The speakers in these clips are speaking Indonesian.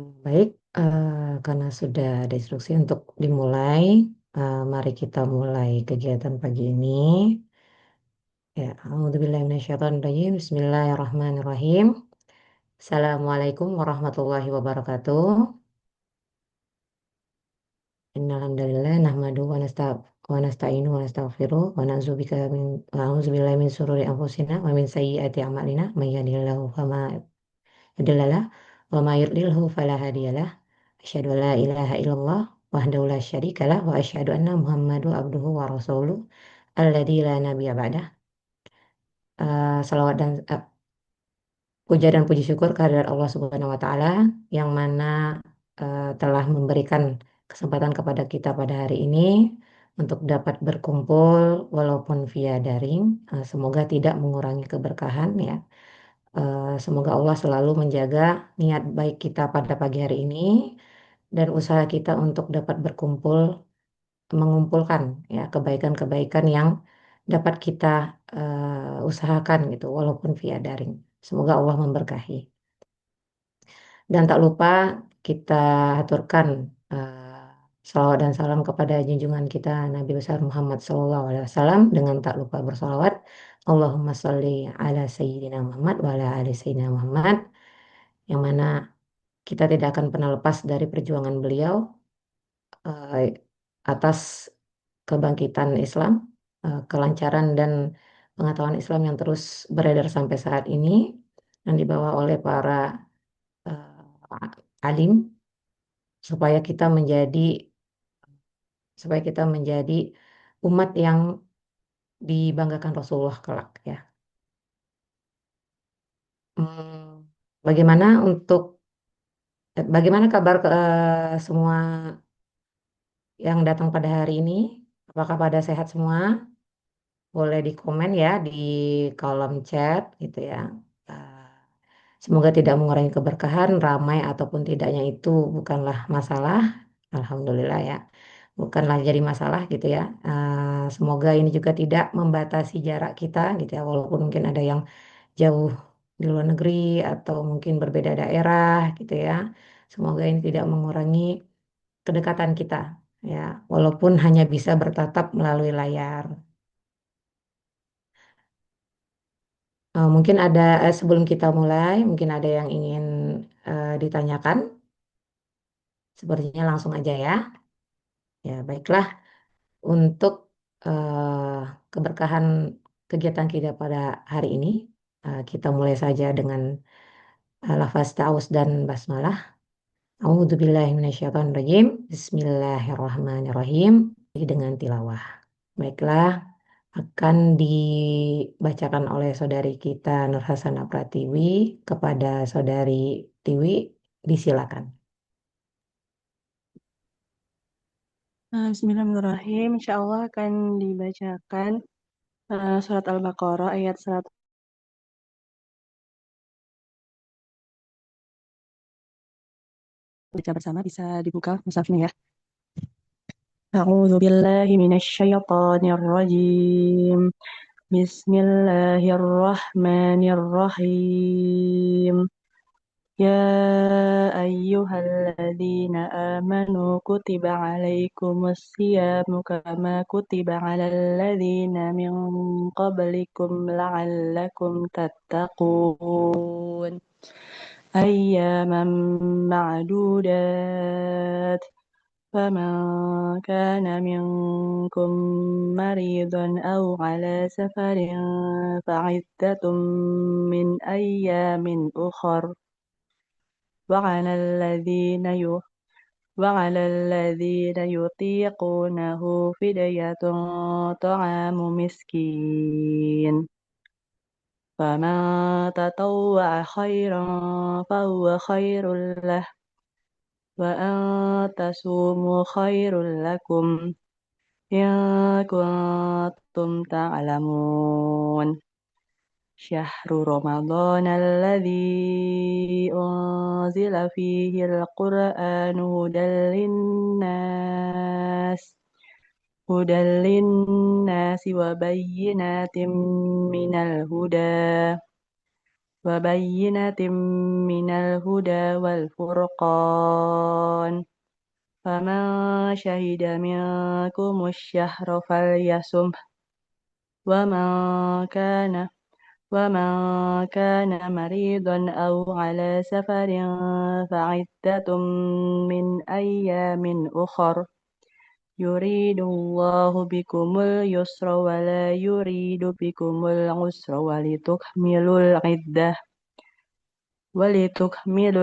Baik, karena sudah ada instruksi untuk dimulai, mari kita mulai kegiatan pagi ini. Ya, A'udzubillahi minasyaitonirrajim. Bismillahirrahmanirrahim. Assalamualaikum warahmatullahi wabarakatuh. Innal hamdalillah nahmaduhu wa nasta'inu wa nastaghfiruh wa na'udzubillahi min syururi anfusina wa min sayyiati a'malina may yahdihillahu fala mudilla lahu wa may yudlilhu fala hadiyalah. Asyhadu an la ilaha illallah wahdahu la syarikalah wa asyhadu anna Muhammadu abduhu wa rasuluh alladzi la nabiyya ba'dah. Salawat dan puja dan puji syukur kehadirat Allah Subhanahu wa taala yang mana telah memberikan kesempatan kepada kita pada hari ini untuk dapat berkumpul walaupun via daring. Semoga tidak mengurangi keberkahan ya. Semoga Allah selalu menjaga niat baik kita pada pagi hari ini dan usaha kita untuk dapat berkumpul mengumpulkan ya kebaikan-kebaikan yang dapat kita usahakan gitu walaupun via daring. Semoga Allah memberkahi. Dan tak lupa kita aturkan salawat dan salam kepada junjungan kita Nabi besar Muhammad SAW dengan tak lupa bersalawat. Allahumma sholli ala Sayyidina Muhammad wa ala ali Sayyidina Muhammad, yang mana kita tidak akan pernah lepas dari perjuangan beliau eh, atas kebangkitan Islam, kelancaran dan pengetahuan Islam yang terus beredar sampai saat ini dan dibawa oleh para alim supaya kita menjadi supaya kita menjadi umat yang dibanggakan Rasulullah kelak ya. Hmm, bagaimana kabar semua yang datang pada hari ini? Apakah pada sehat semua? Boleh di komen ya di kolom chat gitu ya. Eh, Semoga tidak mengurangi keberkahan, ramai ataupun tidaknya itu bukanlah masalah. Alhamdulillah ya, bukanlah jadi masalah gitu ya. Semoga ini juga tidak membatasi jarak kita gitu ya, walaupun mungkin ada yang jauh di luar negeri atau mungkin berbeda daerah gitu ya. Semoga ini tidak mengurangi kedekatan kita ya, walaupun hanya bisa bertatap melalui layar. Mungkin ada sebelum kita mulai, mungkin ada yang ingin ditanyakan. Sepertinya langsung aja ya. Ya, baiklah. Untuk eh, keberkahan kegiatan kita pada hari ini, kita mulai saja dengan lafaz ta'awuz dan basmalah. A'udzubillahi minasyaitonirrajim. Bismillahirrahmanirrahim. Dengan tilawah. Baiklah, akan dibacakan oleh saudari kita Nur Hasanah Pratiwi kepada saudari Tiwi. Disilakan. Bismillahirrahmanirrahim. Insya Allah akan dibacakan surat Al-Baqarah ayat 100. Baca bersama, bisa dibuka mushafnya ya. A'udzu billahi minasyaitonir rajim. Bismillahirrahmanirrahim. Ya ayyuhalladzina amanu kutiba alaikumus siyamu kama kutiba alal ladzina min qablikum la'allakum tattaqun. أياما معدودات فمن كان منكم مريضا أو على سفر فعدة من أيام أخر وعلى الذين يطيقونه فدية طعام مسكين فمن تطوع خيرا فهو خير له وأن تصوموا خير لكم إن كنتم تعلمون شهر رمضان الذي أنزل فيه القرآن هدى للناس وبينات من الهدى وبينة من الهدى والفرقان فمن شهد منكم الشهر فليصمه ومن كان ومن كان مريضا أو على سفر فعدة من أيام أخر يريد الله بكم اليسر ولا يريد بكم العسر ولتكملوا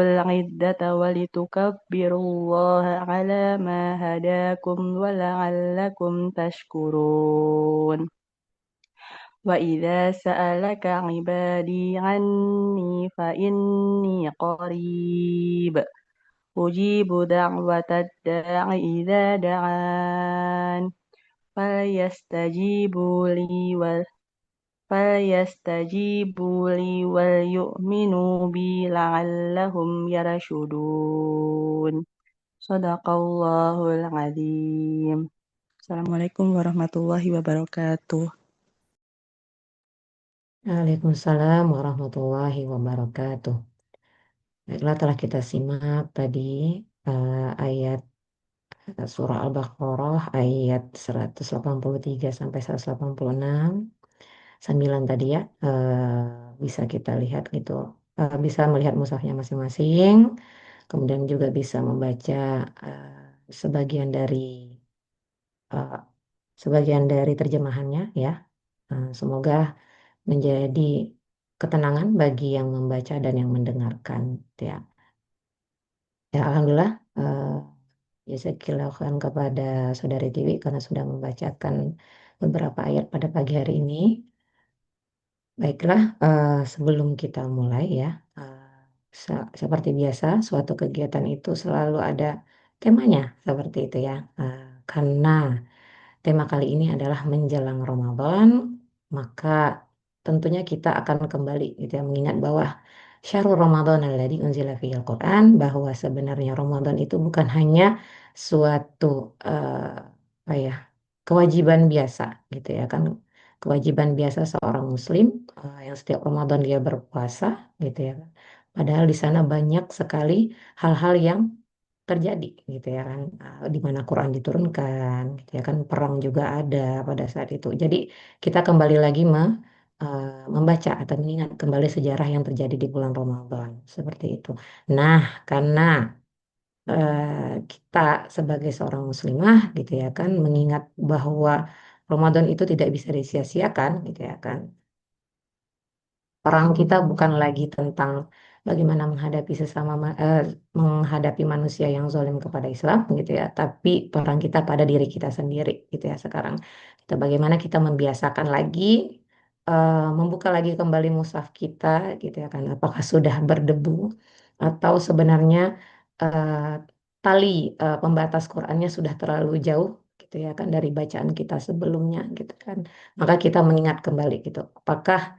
العدة ولتكبروا الله على ما هداكم ولعلكم تشكرون وإذا سألك عبادي عني فإني قريب أجيب دعوة الداع إذا دعان فليستجيبوا لي وليؤمنوا بي لعلهم يرشدون صدق الله العظيم. Assalamualaikum warahmatullahi wabarakatuh. Waalaikumsalam warahmatullahi wabarakatuh. Baiklah, telah kita simak tadi ayat surah Al-Baqarah ayat 183 sampai 186. 9 tadi ya, bisa kita lihat gitu. Bisa melihat mushafnya masing-masing, kemudian juga bisa membaca sebagian dari eh, sebagian dari terjemahannya ya. Semoga menjadi ketenangan bagi yang membaca dan yang mendengarkan ya. Ya, alhamdulillah, jazakallahu kepada Saudari Tiwi karena sudah membacakan beberapa ayat pada pagi hari ini. Baiklah, sebelum kita mulai ya, eh, seperti biasa, suatu kegiatan itu selalu ada temanya seperti itu ya. Karena tema kali ini adalah menjelang Ramadan, maka tentunya kita akan kembali gitu ya, mengingat bahwa Syahrul Ramadan alladzi unzila fihil Quran, bahwa sebenarnya Ramadan itu bukan hanya suatu apa ya, kewajiban biasa gitu ya kan, kewajiban biasa seorang muslim yang setiap Ramadan dia berpuasa gitu ya kan. Padahal di sana banyak sekali hal-hal yang terjadi gitu ya kan, di mana Quran diturunkan gitu ya kan, perang juga ada pada saat itu. Jadi kita kembali lagi membaca atau mengingat kembali sejarah yang terjadi di bulan Ramadan seperti itu. Nah, karena kita sebagai seorang muslimah gitu ya kan, mengingat bahwa Ramadan itu tidak bisa disia-siakan gitu ya kan. Perang kita bukan lagi tentang bagaimana menghadapi manusia yang zalim kepada Islam gitu ya, tapi perang kita pada diri kita sendiri gitu ya sekarang. Bagaimana kita membiasakan lagi membuka lagi kembali mushaf kita gitu ya kan. Apakah sudah berdebu atau sebenarnya eh, tali pembatas Qurannya sudah terlalu jauh gitu ya kan dari bacaan kita sebelumnya gitu kan. Maka kita mengingat kembali gitu. Apakah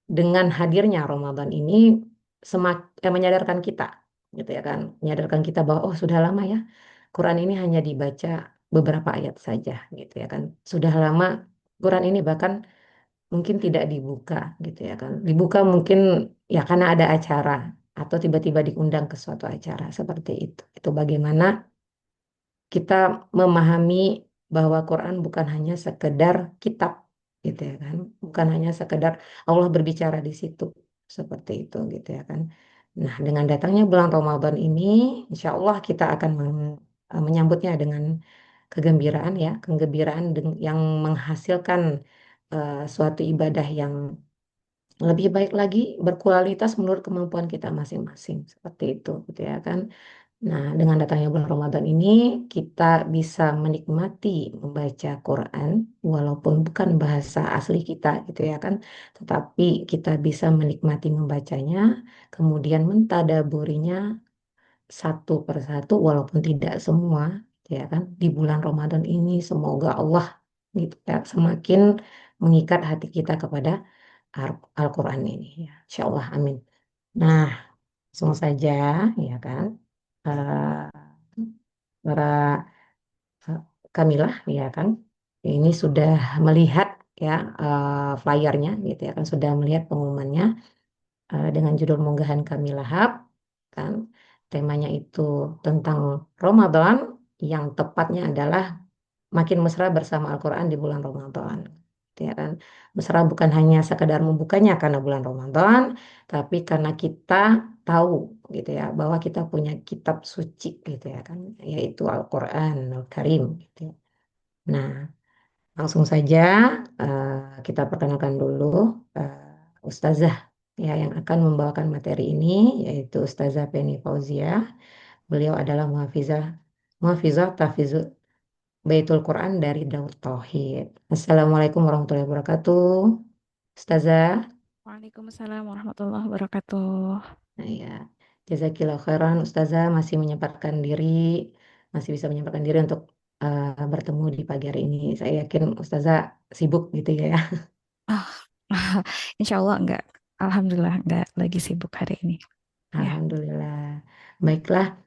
dengan hadirnya Ramadan ini menyadarkan kita gitu ya kan, menyadarkan kita bahwa oh sudah lama ya Quran ini hanya dibaca beberapa ayat saja gitu ya kan, sudah lama Quran ini bahkan mungkin tidak dibuka gitu ya kan, dibuka mungkin ya karena ada acara atau tiba-tiba diundang ke suatu acara seperti itu bagaimana kita memahami bahwa Quran bukan hanya sekedar kitab gitu ya kan, bukan hanya sekedar Allah berbicara di situ seperti itu gitu ya kan. Nah, dengan datangnya bulan Ramadan ini, insya Allah kita akan menyambutnya dengan kegembiraan ya, kegembiraan yang menghasilkan suatu ibadah yang lebih baik lagi, berkualitas menurut kemampuan kita masing-masing seperti itu gitu ya kan. Nah, dengan datangnya bulan Ramadan ini, kita bisa menikmati membaca Quran, walaupun bukan bahasa asli kita, gitu ya kan. Tetapi kita bisa menikmati membacanya, kemudian mentadaburinya satu persatu, walaupun tidak semua, gitu ya kan. Di bulan Ramadan ini, semoga Allah gitu ya, semakin mengikat hati kita kepada Al-Quran ini. Ya. Insya Allah, amin. Nah, langsung saja, ya kan. Para Kamilah ya kan ini sudah melihat ya flyernya gitu ya kan, sudah melihat pengumumannya dengan judul Munggahan Kami Lahap kan. Temanya itu tentang Ramadan, yang tepatnya adalah makin mesra bersama Al-Quran di bulan Ramadan. Gitu ya kan. Mesra bukan hanya sekadar membukanya karena bulan Ramadan, tapi karena kita tahu gitu ya bahwa kita punya kitab suci gitu ya kan, yaitu Al-Quran Al-Karim gitu ya. Nah, langsung saja eh, kita perkenalkan dulu Ustazah ya yang akan membawakan materi ini, yaitu Ustazah Penny Fauzia. Beliau adalah muhafizah tahfizul Baitul Quran dari Daud Tauhid. Assalamualaikum warahmatullahi wabarakatuh. Ustazah. Waalaikumsalam warahmatullahi wabarakatuh. Nah, ya. Jazakillah khairan Ustazah masih menyempatkan diri, masih bisa menyempatkan diri untuk bertemu di pagi hari ini. Saya yakin Ustazah sibuk gitu ya. Ah, Insya Allah enggak. Alhamdulillah enggak lagi sibuk hari ini. Ya, Alhamdulillah. Baiklah,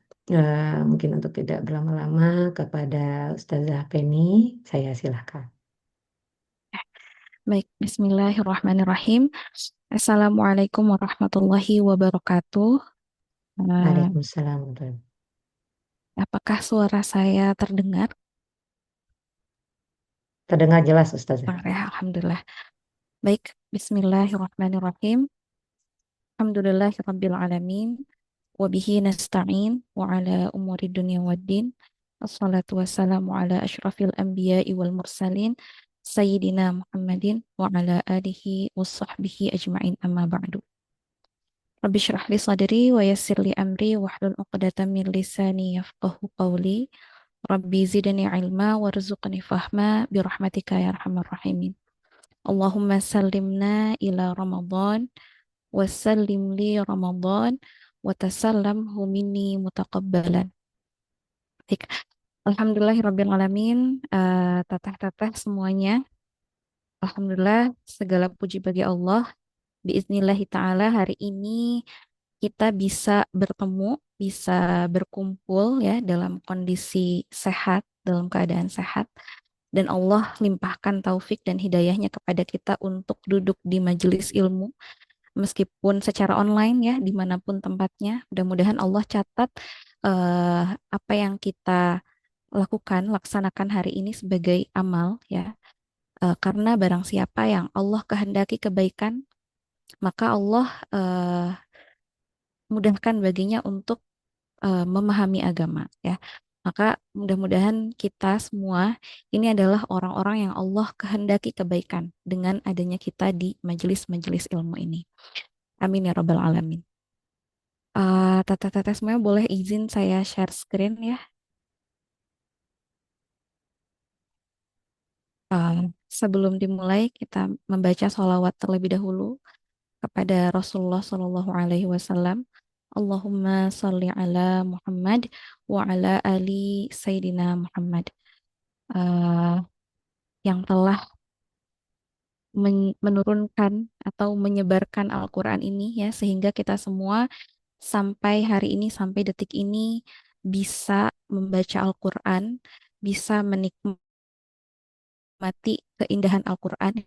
mungkin untuk tidak berlama-lama kepada Ustazah Penny, saya silakan. baik. Bismillahirrahmanirrahim. Assalamualaikum warahmatullahi wabarakatuh. Eh, Waalaikumsalam. apakah suara saya terdengar? Terdengar jelas Ustazah. Dengar ya, Alhamdulillah. Baik. Bismillahirrahmanirrahim. Alhamdulillahirabbil alamin. Wabihi nasta'in wa ala umuri dunya waddin. Assalatu wassalamu ala asyrafil anbiya'i wal mursalin Sayyidina Muhammadin wa ala alihi wa sahbihi ajma'in amma ba'du. Rabbi syrah li sadri wa yassir li amri wa hlul uqdatan min lisani yafqahu qawli. Rabbi zidni ilma warzuqni fahma birahmatika ya arhamar rahimin. Allahumma sallimna ila Ramadan wasallim li Ramadan wa tasallamhu minni mutaqabbalan. Baik. Alhamdulillahirabbil alamin. Teteh-teteh semuanya. Alhamdulillah segala puji bagi Allah. Biiznillahi taala hari ini kita bisa bertemu, bisa berkumpul ya dalam kondisi sehat, dalam keadaan sehat. Dan Allah limpahkan taufik dan hidayahnya kepada kita untuk duduk di majelis ilmu meskipun secara online ya dimanapun tempatnya. Mudah-mudahan Allah catat apa yang kita lakukan, laksanakan hari ini sebagai amal ya. Karena barang siapa yang Allah kehendaki kebaikan, maka Allah mudahkan baginya untuk memahami agama ya. Maka mudah-mudahan kita semua ini adalah orang-orang yang Allah kehendaki kebaikan dengan adanya kita di majelis-majelis ilmu ini. Amin ya Rabbal Alamin. Teteh-teteh semuanya boleh izin saya share screen ya. Sebelum dimulai kita membaca sholawat terlebih dahulu kepada Rasulullah Shallallahu Alaihi Wasallam. Allahumma salli ala Muhammad wa ala ali Sayyidina Muhammad. Uh, yang telah menurunkan atau menyebarkan Al-Quran ini ya sehingga kita semua sampai hari ini sampai detik ini bisa membaca Al-Quran, bisa menikmati keindahan Al-Quran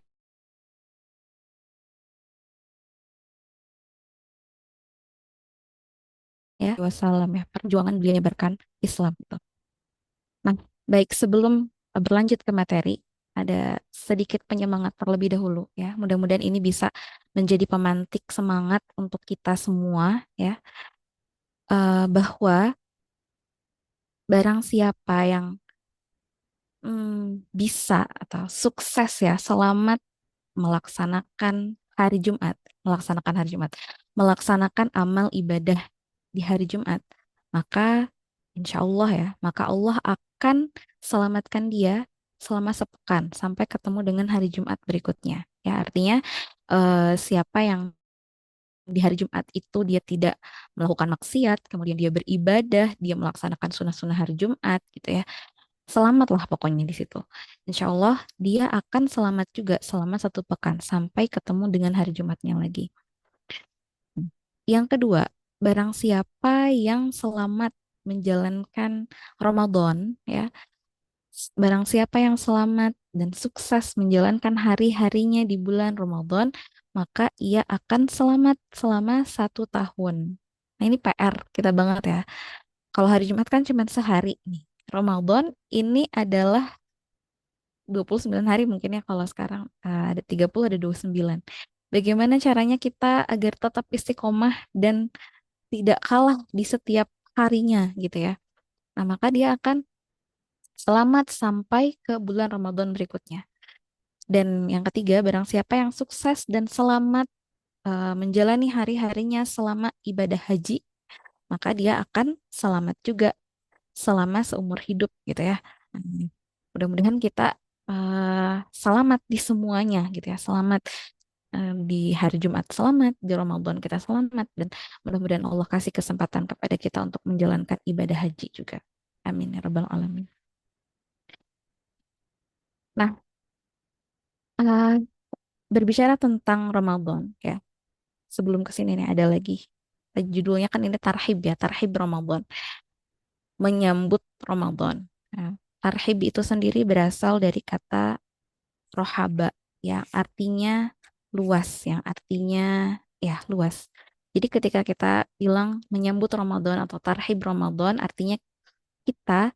ya wassalam ya perjuangan beliau menyebarkan Islam itu. Nah, baik sebelum berlanjut ke materi, ada sedikit penyemangat terlebih dahulu ya. Mudah-mudahan ini bisa menjadi pemantik semangat untuk kita semua ya, bahwa barang siapa yang bisa atau sukses ya selamat melaksanakan hari Jumat, melaksanakan hari Jumat, melaksanakan amal ibadah di hari Jumat, maka insya Allah ya, maka Allah akan selamatkan dia selama sepekan sampai ketemu dengan hari Jumat berikutnya. Ya, artinya siapa yang di hari Jumat itu dia tidak melakukan maksiat, kemudian dia beribadah, dia melaksanakan sunnah-sunnah hari Jumat gitu ya. Selamatlah pokoknya di situ. Insya Allah dia akan selamat juga selama satu pekan sampai ketemu dengan hari Jumatnya lagi. Yang kedua, barang siapa yang selamat menjalankan Ramadan ya Barang siapa yang selamat dan sukses menjalankan hari-harinya di bulan Ramadan, maka ia akan selamat selama 1 tahun. Nah, ini PR kita banget ya. Kalau hari Jumat kan cuma sehari nih. Ramadan ini adalah 29 hari mungkin ya kalau sekarang ada 30 ada 29. Bagaimana caranya kita agar tetap istiqomah dan tidak kalah di setiap harinya gitu ya. Nah, maka dia akan selamat sampai ke bulan Ramadan berikutnya. Dan yang ketiga, barang siapa yang sukses dan selamat menjalani hari-harinya selama ibadah haji, maka dia akan selamat juga selama seumur hidup gitu ya. Hmm, Mudah-mudahan kita selamat di semuanya gitu ya. Selamat di hari Jumat selamat, di Ramadan kita selamat, dan mudah-mudahan Allah kasih kesempatan kepada kita untuk menjalankan ibadah haji juga. Amin ya rabbal alamin. Nah, eh, berbicara tentang Ramadan ya. Sebelum ke sini nih ada lagi. Judulnya kan ini tarhib ya, tarhib Ramadan, menyambut Ramadan. Nah, tarhib itu sendiri berasal dari kata rohaba yang artinya luas, yang artinya ya luas. Jadi ketika kita bilang menyambut Ramadan atau tarhib Ramadan, artinya kita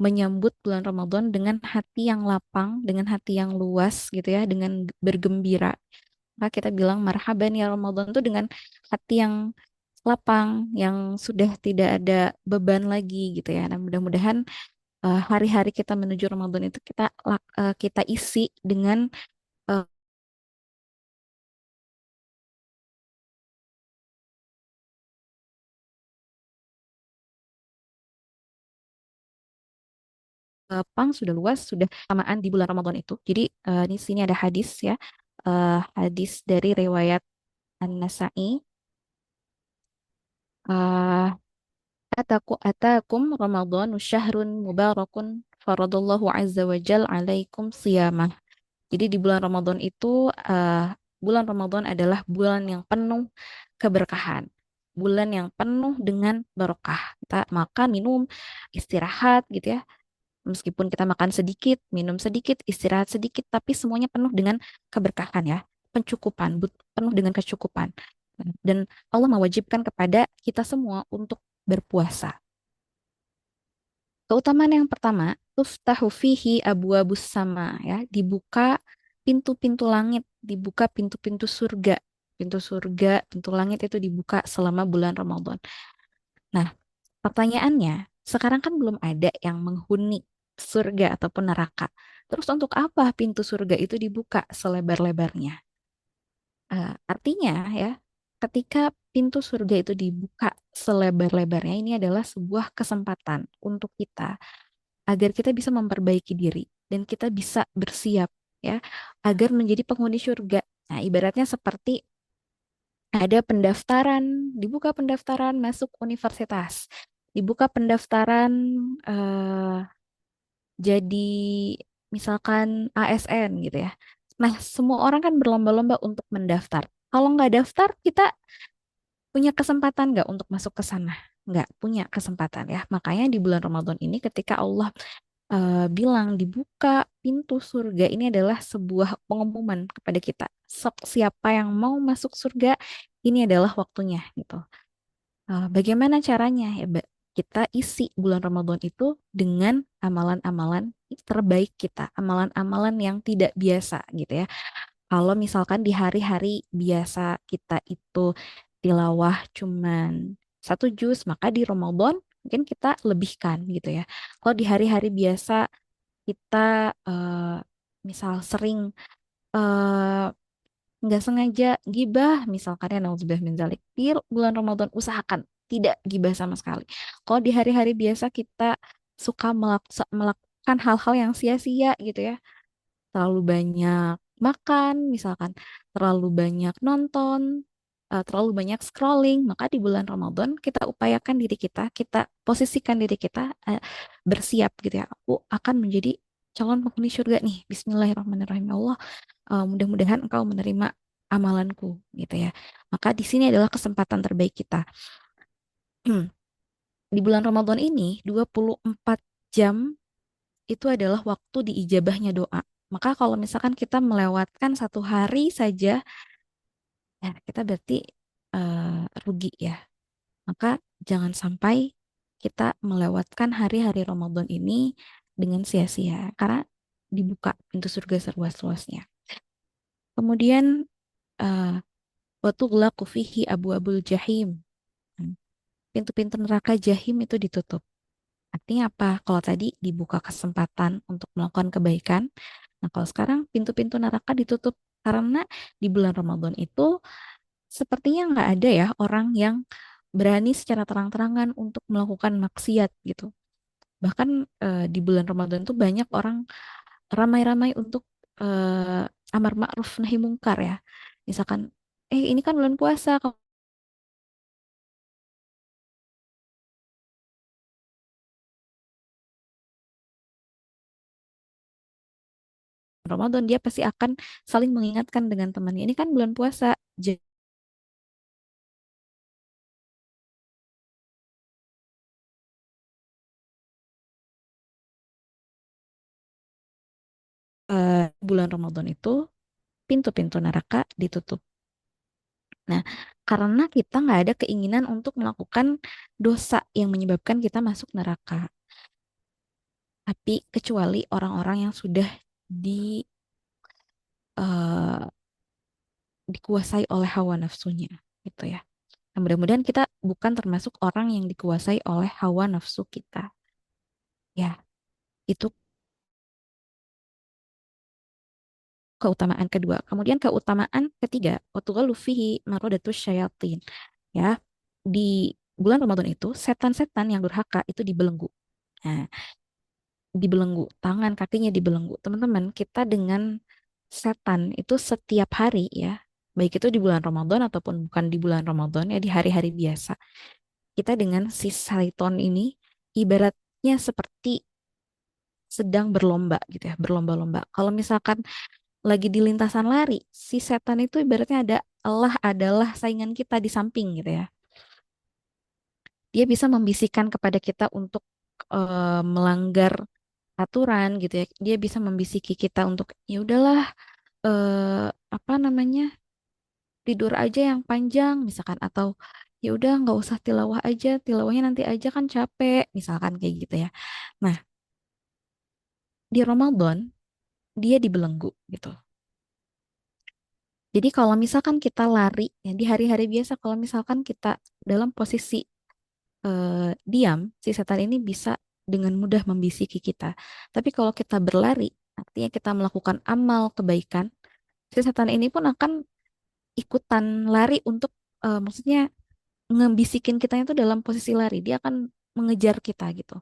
menyambut bulan Ramadan dengan hati yang lapang, dengan hati yang luas gitu ya, dengan bergembira. Maka kita bilang marhaban ya Ramadan itu dengan hati yang lapang, yang sudah tidak ada beban lagi gitu ya. Nah, mudah-mudahan hari-hari kita menuju Ramadan itu kita isi dengan eh, lapang, sudah luas, sudah samaan di bulan Ramadan itu. Jadi di sini ada hadis ya, hadis dari riwayat An-Nasa'i. eh, atakum Ramadhanu syahrun mubarakun faradallahu azza wa jal alaikum siyamah. Jadi di bulan Ramadan itu bulan Ramadan adalah bulan yang penuh keberkahan. Bulan yang penuh dengan barokah. Kita makan, minum, istirahat gitu ya. Meskipun kita makan sedikit, minum sedikit, istirahat sedikit, tapi semuanya penuh dengan keberkahan ya. Pencukupan, penuh dengan kecukupan. Dan Allah mewajibkan kepada kita semua untuk berpuasa. Keutamaan yang pertama, tuftahu fihi abwabus sama ya, dibuka pintu-pintu langit, dibuka pintu-pintu surga. Pintu surga, pintu langit itu dibuka selama bulan Ramadan. Nah, pertanyaannya, sekarang kan belum ada yang menghuni surga ataupun neraka. Terus untuk apa pintu surga itu dibuka selebar-lebarnya? Artinya ya, ketika pintu surga itu dibuka selebar-lebarnya, ini adalah sebuah kesempatan untuk kita agar kita bisa memperbaiki diri dan kita bisa bersiap ya agar menjadi penghuni surga. Nah, ibaratnya seperti ada pendaftaran, dibuka pendaftaran masuk universitas, dibuka pendaftaran eh, jadi misalkan ASN gitu ya. Nah, semua orang kan berlomba-lomba untuk mendaftar. Kalau nggak daftar, kita punya kesempatan nggak untuk masuk ke sana? Nggak punya kesempatan ya. Makanya di bulan Ramadan ini ketika Allah bilang dibuka pintu surga, ini adalah sebuah pengumuman kepada kita. Siapa yang mau masuk surga, ini adalah waktunya gitu. Bagaimana caranya ya, Mbak? Kita isi bulan Ramadan itu dengan amalan-amalan terbaik kita, amalan-amalan yang tidak biasa gitu ya. Kalau misalkan di hari-hari biasa kita itu tilawah cuman 1 juz, maka di Ramadan mungkin kita lebihkan gitu ya. Kalau di hari-hari biasa kita misal sering eh, nggak sengaja gibah misalkan ya nauzubillah min dzalik. Di bulan Ramadan usahakan tidak gibah sama sekali. Kalau di hari-hari biasa kita suka melakukan hal-hal yang sia-sia gitu ya, terlalu banyak makan, misalkan terlalu banyak nonton, terlalu banyak scrolling, maka di bulan Ramadan kita upayakan diri kita, kita posisikan diri kita bersiap gitu ya. Aku akan menjadi calon penghuni surga nih. Bismillahirrahmanirrahim. Ya Allah, mudah-mudahan engkau menerima amalanku gitu ya. Maka di sini adalah kesempatan terbaik kita. Di bulan Ramadan ini 24 jam itu adalah waktu diijabahnya doa. Maka kalau misalkan kita melewatkan 1 hari saja, ya kita berarti rugi ya. Maka jangan sampai kita melewatkan hari-hari Ramadan ini dengan sia-sia, karena dibuka pintu surga seluas-luasnya. Kemudian eh, watughlaqu fihi abwabul jahim. Hmm. Pintu-pintu neraka jahim itu ditutup. Artinya apa? Kalau tadi dibuka kesempatan untuk melakukan kebaikan, nah kalau sekarang pintu-pintu neraka ditutup karena di bulan Ramadan itu sepertinya nggak ada ya orang yang berani secara terang-terangan untuk melakukan maksiat gitu. Bahkan di bulan Ramadan tuh banyak orang ramai-ramai untuk amar ma'ruf nahi mungkar ya. Misalkan, ini kan bulan puasa, Ramadan dia pasti akan saling mengingatkan dengan temannya. Ini kan bulan puasa, bulan Ramadan itu pintu-pintu neraka ditutup. Nah, karena kita nggak ada keinginan untuk melakukan dosa yang menyebabkan kita masuk neraka. Tapi kecuali orang-orang yang sudah di eh, dikuasai oleh hawa nafsunya, gitu ya. Nah, mudah-mudahan kita bukan termasuk orang yang dikuasai oleh hawa nafsu kita. Ya, itu keutamaan kedua. Kemudian keutamaan ketiga, watughalu fihi maradatus syayatin. Ya, di bulan Ramadan itu setan-setan yang durhaka itu dibelenggu. Nah, dibelenggu, tangan kakinya dibelenggu. Teman-teman, kita dengan setan itu setiap hari ya, baik itu di bulan Ramadan ataupun bukan di bulan Ramadan ya, di hari-hari biasa. Kita dengan si syaiton ini ibaratnya seperti sedang berlomba gitu ya, berlomba-lomba. Kalau misalkan lagi di lintasan lari, si setan itu ibaratnya ada Allah adalah saingan kita di samping gitu ya. Dia bisa membisikkan kepada kita untuk melanggar aturan gitu ya. Dia bisa membisiki kita untuk ya udahlah, apa namanya, tidur aja yang panjang misalkan, atau ya udah nggak usah tilawah aja, tilawahnya nanti aja kan capek misalkan kayak gitu ya. Nah, di Ramadan dia dibelenggu gitu. Jadi kalau misalkan kita lari ya di hari-hari biasa, kalau misalkan kita dalam posisi diam, si setan ini bisa dengan mudah membisiki kita. Tapi kalau kita berlari, artinya kita melakukan amal kebaikan, si setan ini pun akan ikutan lari untuk maksudnya ngebisikin kita itu dalam posisi lari. Dia akan mengejar kita gitu.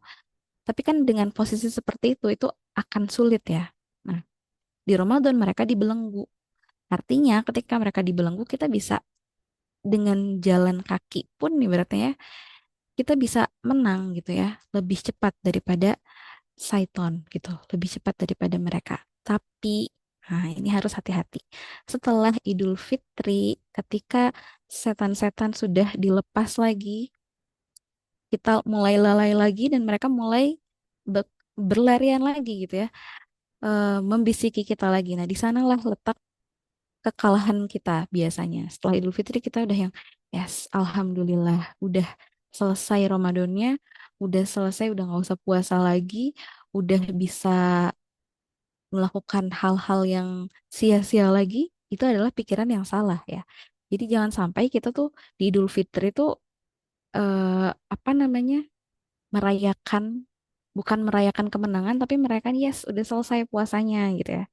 Tapi kan dengan posisi seperti itu akan sulit ya. Nah, di Ramadan mereka dibelenggu. Artinya ketika mereka dibelenggu kita bisa dengan jalan kaki pun ibaratnya ya, kita bisa menang gitu ya, lebih cepat daripada Saiton gitu, lebih cepat daripada mereka. Tapi, nah ini harus hati-hati. Setelah Idul Fitri, ketika setan-setan sudah dilepas lagi, kita mulai lalai lagi dan mereka mulai berlarian lagi gitu ya, membisiki kita lagi. Nah, di sanalah letak kekalahan kita biasanya. Setelah Idul Fitri kita udah yang, yes, Alhamdulillah, udah selesai Ramadannya, udah selesai, udah nggak usah puasa lagi, udah bisa melakukan hal-hal yang sia-sia lagi, itu adalah pikiran yang salah ya. Jadi jangan sampai kita tuh di Idul Fitri itu apa namanya, merayakan, bukan merayakan kemenangan, tapi merayakan yes udah selesai puasanya gitu ya.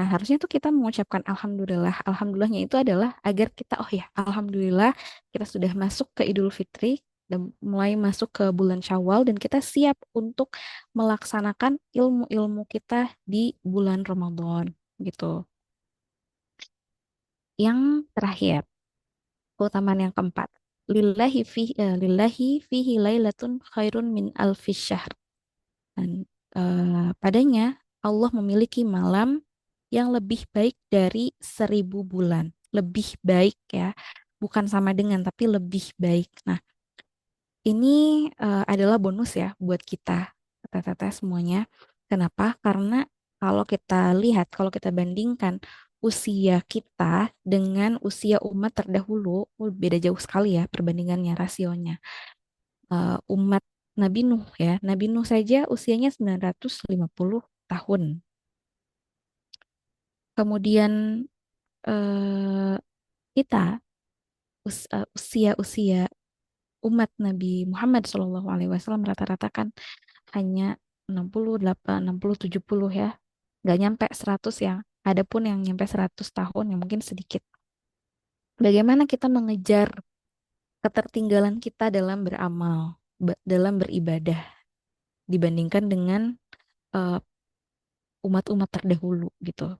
Nah, harusnya tuh kita mengucapkan alhamdulillah. Alhamdulillahnya itu adalah agar kita, oh ya, alhamdulillah kita sudah masuk ke Idul Fitri dan mulai masuk ke bulan Syawal dan kita siap untuk melaksanakan ilmu-ilmu kita di bulan Ramadan gitu. Yang terakhir, keutamaan yang keempat. Lillahi fihi lailatun khairun min alfis syahr. Dan padanya Allah memiliki malam yang lebih baik dari 1.000 bulan. Lebih baik ya, bukan sama dengan tapi lebih baik. Nah, ini adalah bonus ya buat kita, teteh-teteh semuanya. Kenapa? Karena kalau kita bandingkan usia kita dengan usia umat terdahulu, beda jauh sekali ya perbandingannya, rasionya. Umat Nabi Nuh ya, Nabi Nuh saja usianya 950 tahun. Kemudian eh, kita usia umat Nabi Muhammad SAW rata-rata kan hanya 68, 60, 70 ya. Nggak nyampe 100 ya. Ada pun yang nyampe 100 tahun yang mungkin sedikit. Bagaimana kita mengejar ketertinggalan kita dalam beramal, dalam beribadah dibandingkan dengan eh, umat-umat terdahulu gitu.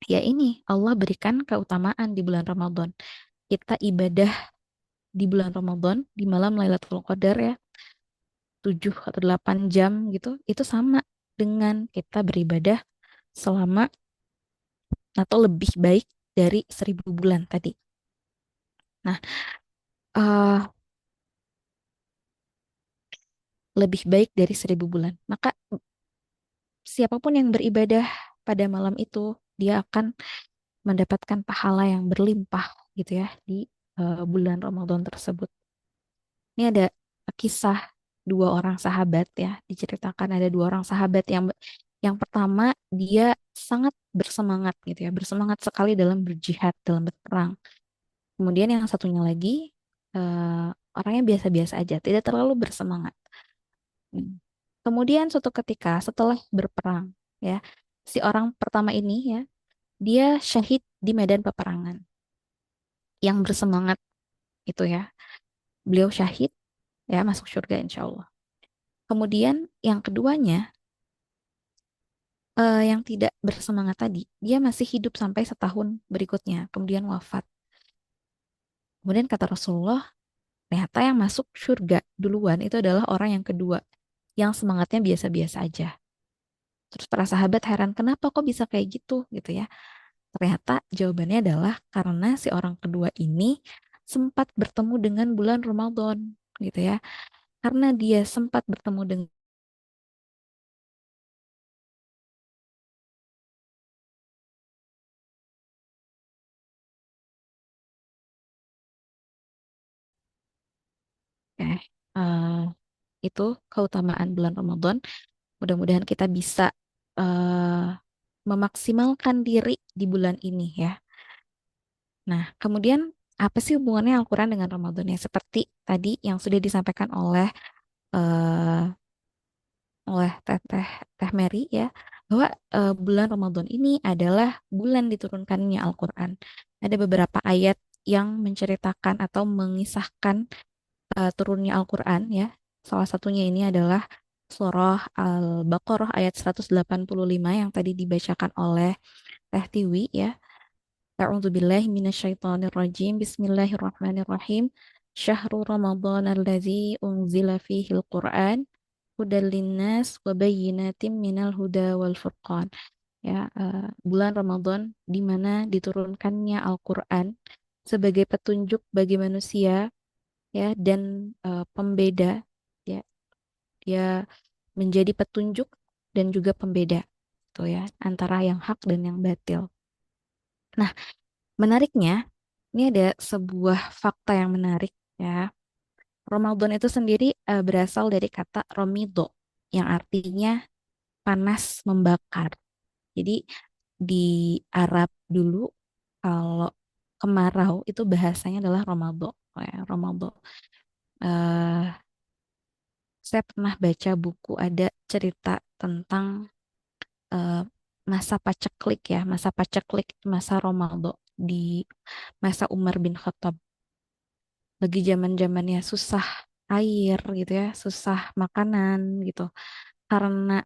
Ya ini Allah berikan keutamaan di bulan Ramadan. Kita ibadah di bulan Ramadan di malam Lailatul Qadar ya 7 atau 8 jam gitu, itu sama dengan kita beribadah selama atau lebih baik dari 1000 bulan tadi. Nah, eh, lebih baik dari 1000 bulan. Maka siapapun yang beribadah pada malam itu, dia akan mendapatkan pahala yang berlimpah gitu ya di bulan Ramadan tersebut. Ini ada kisah dua orang sahabat ya, diceritakan ada dua orang sahabat yang pertama dia sangat bersemangat gitu ya, bersemangat sekali dalam berjihad, dalam berperang. Kemudian yang satunya lagi orangnya biasa-biasa aja, tidak terlalu bersemangat. Hmm. Kemudian suatu ketika setelah berperang ya, si orang pertama ini ya, dia syahid di medan peperangan. Yang bersemangat itu ya, beliau syahid ya masuk surga insya Allah. Kemudian yang keduanya yang tidak bersemangat tadi, dia masih hidup sampai setahun berikutnya, kemudian wafat. Kemudian kata Rasulullah, ternyata yang masuk surga duluan itu adalah orang yang kedua, yang semangatnya biasa-biasa aja. Terus para sahabat heran, kenapa kok bisa kayak gitu ya. Ternyata jawabannya adalah karena si orang kedua ini sempat bertemu dengan bulan Ramadan gitu ya. Karena dia sempat bertemu dengan eh, eh, itu keutamaan bulan Ramadan. Mudah-mudahan kita bisa eh, memaksimalkan diri di bulan ini ya. Nah, kemudian apa sih hubungannya Al-Quran dengan Ramadan ya? Seperti tadi yang sudah disampaikan eh, oleh Teh Mary ya, bahwa bulan Ramadan ini adalah bulan diturunkannya Al-Quran. Ada beberapa ayat yang menceritakan atau mengisahkan turunnya Al-Quran ya. Salah satunya ini adalah surah Al-Baqarah ayat 185 yang tadi dibacakan oleh Teh Tiwi ya. A'udzubillahi minasyaitonirrajim. Bismillahirrahmanirrahim. Syahrul Ramadan alladzi unzila fihi al-Qur'an hudal linnas wa bayyinatim minal huda wal furqan. Ya, bulan Ramadan di mana diturunkannya Al-Qur'an sebagai petunjuk bagi manusia ya dan pembeda ya, dia menjadi petunjuk dan juga pembeda gitu ya antara yang hak dan yang batil. Nah, menariknya ini ada sebuah fakta yang menarik ya. Ramadan itu sendiri berasal dari kata romido yang artinya panas membakar. Jadi di Arab dulu kalau kemarau itu bahasanya adalah Romado. Ya, Romado. Eh, saya pernah baca buku ada cerita tentang eh, masa paceklik ya, masa paceklik, masa Romado di masa Umar bin Khattab. Lagi zaman-zamannya susah air gitu ya, susah makanan gitu. Karena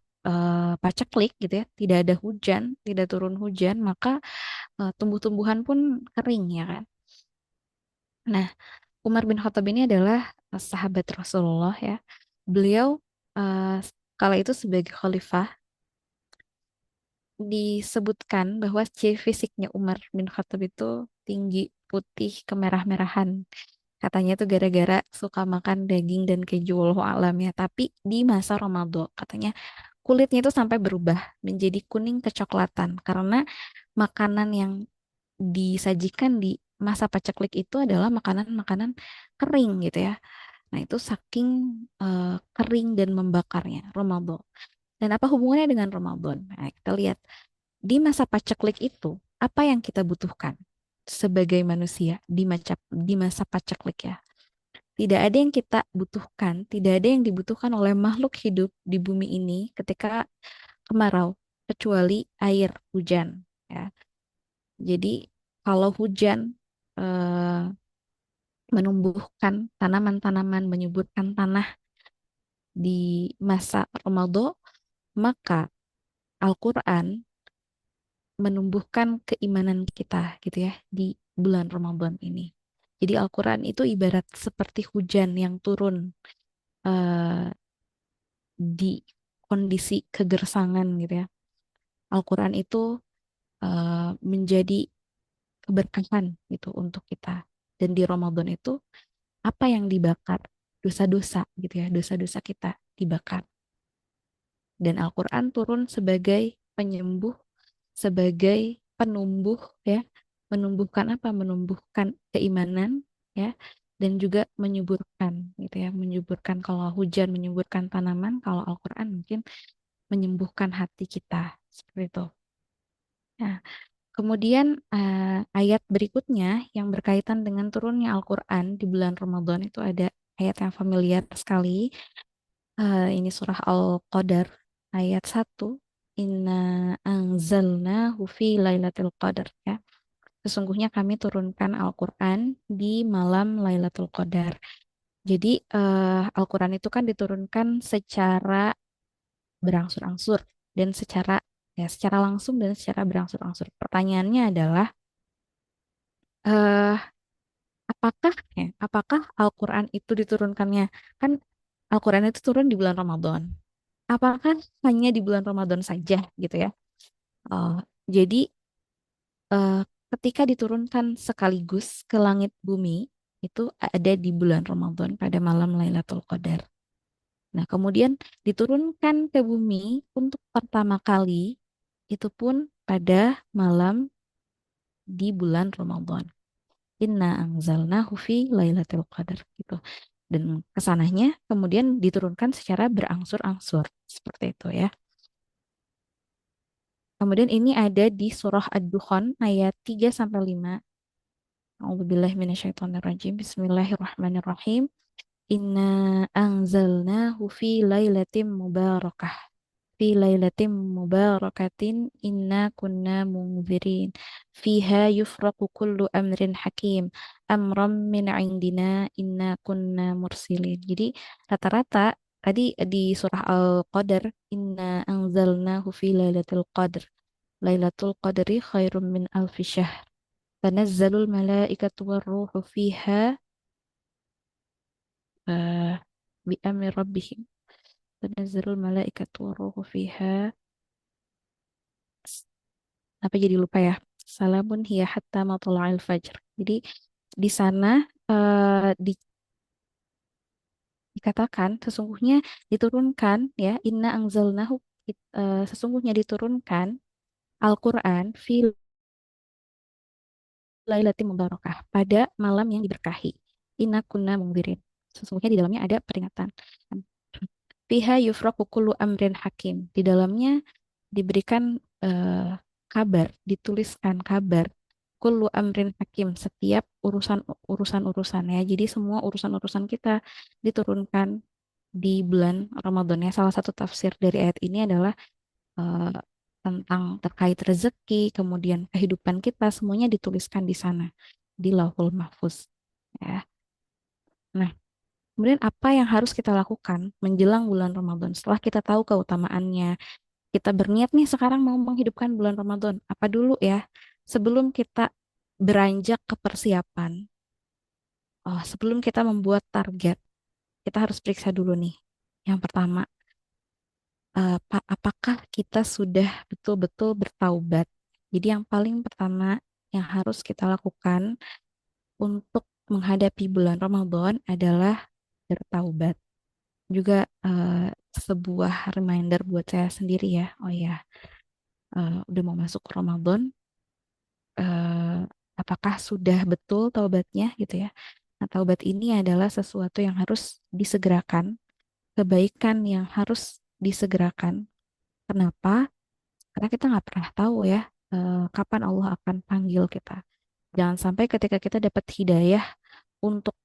paceklik gitu ya, tidak ada hujan, tidak turun hujan, maka tumbuh-tumbuhan pun kering ya kan. Nah, Umar bin Khattab ini adalah sahabat Rasulullah ya. Beliau eh, kala itu sebagai khalifah disebutkan bahwa ciri fisiknya Umar bin Khattab itu tinggi, putih, kemerah-merahan. Katanya itu gara-gara suka makan daging dan keju wallahu alam ya. Tapi di masa Ramadan katanya kulitnya itu sampai berubah menjadi kuning kecoklatan karena makanan yang disajikan di masa paceklik itu adalah makanan-makanan kering gitu ya. Nah, itu saking kering dan membakarnya Ramadan. Dan apa hubungannya dengan Ramadan? Nah, kita lihat di masa paceklik itu apa yang kita butuhkan sebagai manusia di masa paceklik ya. Tidak ada yang kita butuhkan, tidak ada yang dibutuhkan oleh makhluk hidup di bumi ini ketika kemarau, kecuali air hujan ya. Jadi kalau hujan eh, menumbuhkan tanaman-tanaman, menyuburkan tanah di masa Ramadan, maka Al-Quran menumbuhkan keimanan kita gitu ya di bulan Ramadan ini. Jadi Al-Quran itu ibarat seperti hujan yang turun eh, di kondisi kegersangan gitu ya. Al-Quran itu menjadi keberkahan gitu untuk kita. Dan di Ramadan itu apa yang dibakar? Dosa-dosa gitu ya, dosa-dosa kita dibakar. Dan Al-Quran turun sebagai penyembuh, sebagai penumbuh ya, menumbuhkan apa? Menumbuhkan keimanan ya, dan juga menyuburkan gitu ya, menyuburkan kalau hujan menyuburkan tanaman, kalau Al-Quran mungkin menyembuhkan hati kita seperti itu. Nah, kemudian ayat berikutnya yang berkaitan dengan turunnya Al-Quran di bulan Ramadan itu ada ayat yang familiar sekali. Ini surah Al-Qadar ayat 1. Inna anzalnahu fi lailatul qadar ya. Sesungguhnya kami turunkan Al-Quran di malam Lailatul Qadar. Jadi Al-Quran itu kan diturunkan secara berangsur-angsur dan secara langsung dan secara berangsur-angsur. Pertanyaannya adalah eh apakah Al-Quran itu diturunkannya kan Al-Quran itu turun di bulan Ramadan. Apakah hanya di bulan Ramadan saja gitu ya? Oh, jadi eh, ketika diturunkan sekaligus ke langit bumi itu ada di bulan Ramadan pada malam Lailatul Qadar. Nah, kemudian diturunkan ke bumi untuk pertama kali itu pun pada malam di bulan Ramadan. Inna anzalnahu fi lailatul qadar gitu. Dan kesananya kemudian diturunkan secara berangsur-angsur seperti itu ya. Kemudian ini ada di surah Ad-Dukhan ayat 3 sampai 5. A'udzubillahi minasyaitonirrajim. Bismillahirrahmanirrahim. Inna anzalnahu fi lailatin mubarakah. Fi lailatin mubarakatin inna kunna munzirin fiha yufraqu kullu amrin hakim amram min indina inna kunna mursilin. Jadi rata-rata tadi di surah Al-Qadar inna anzalnahu fi lailatul qadr. Lailatul qadri khairum min alfi syahr. Tanazzalul malaikatu warruhu fiha uh, bi amri rabbihim. Tanazzalul malaikatu warruhu fiha apa jadi lupa ya. Salamun hiya hatta matla'il fajr. Jadi di sana dikatakan sesungguhnya diturunkan ya inna anzalnahu sesungguhnya diturunkan Al-Qur'an fi lailatin mubarakah pada malam yang diberkahi. Inna kunna mungdirin. Sesungguhnya di dalamnya ada peringatan. Fiha yufraqu kullu amrin hakim. Di dalamnya diberikan kabar, dituliskan kabar kullu amrin hakim setiap urusan-urusan ya. Jadi semua urusan-urusan kita diturunkan di bulan Ramadan ya. Salah satu tafsir dari ayat ini adalah eh, tentang terkait rezeki, kemudian kehidupan kita semuanya dituliskan di sana di Lauhul Mahfuz ya. Nah, kemudian apa yang harus kita lakukan menjelang bulan Ramadan setelah kita tahu keutamaannya, kita berniat nih sekarang mau menghidupkan bulan Ramadan. Apa dulu ya? Sebelum kita beranjak ke persiapan, sebelum kita membuat target, kita harus periksa dulu nih. Yang pertama, apakah kita sudah betul-betul bertaubat? Jadi yang paling pertama yang harus kita lakukan untuk menghadapi bulan Ramadan adalah bertaubat. Juga sebuah reminder buat saya sendiri ya. Oh ya, udah mau masuk Ramadan, eh, apakah sudah betul taubatnya gitu ya? Nah, taubat ini adalah sesuatu yang harus disegerakan, kebaikan yang harus disegerakan. Kenapa? Karena kita nggak pernah tahu ya, kapan Allah akan panggil kita. Jangan sampai ketika kita dapat hidayah untuk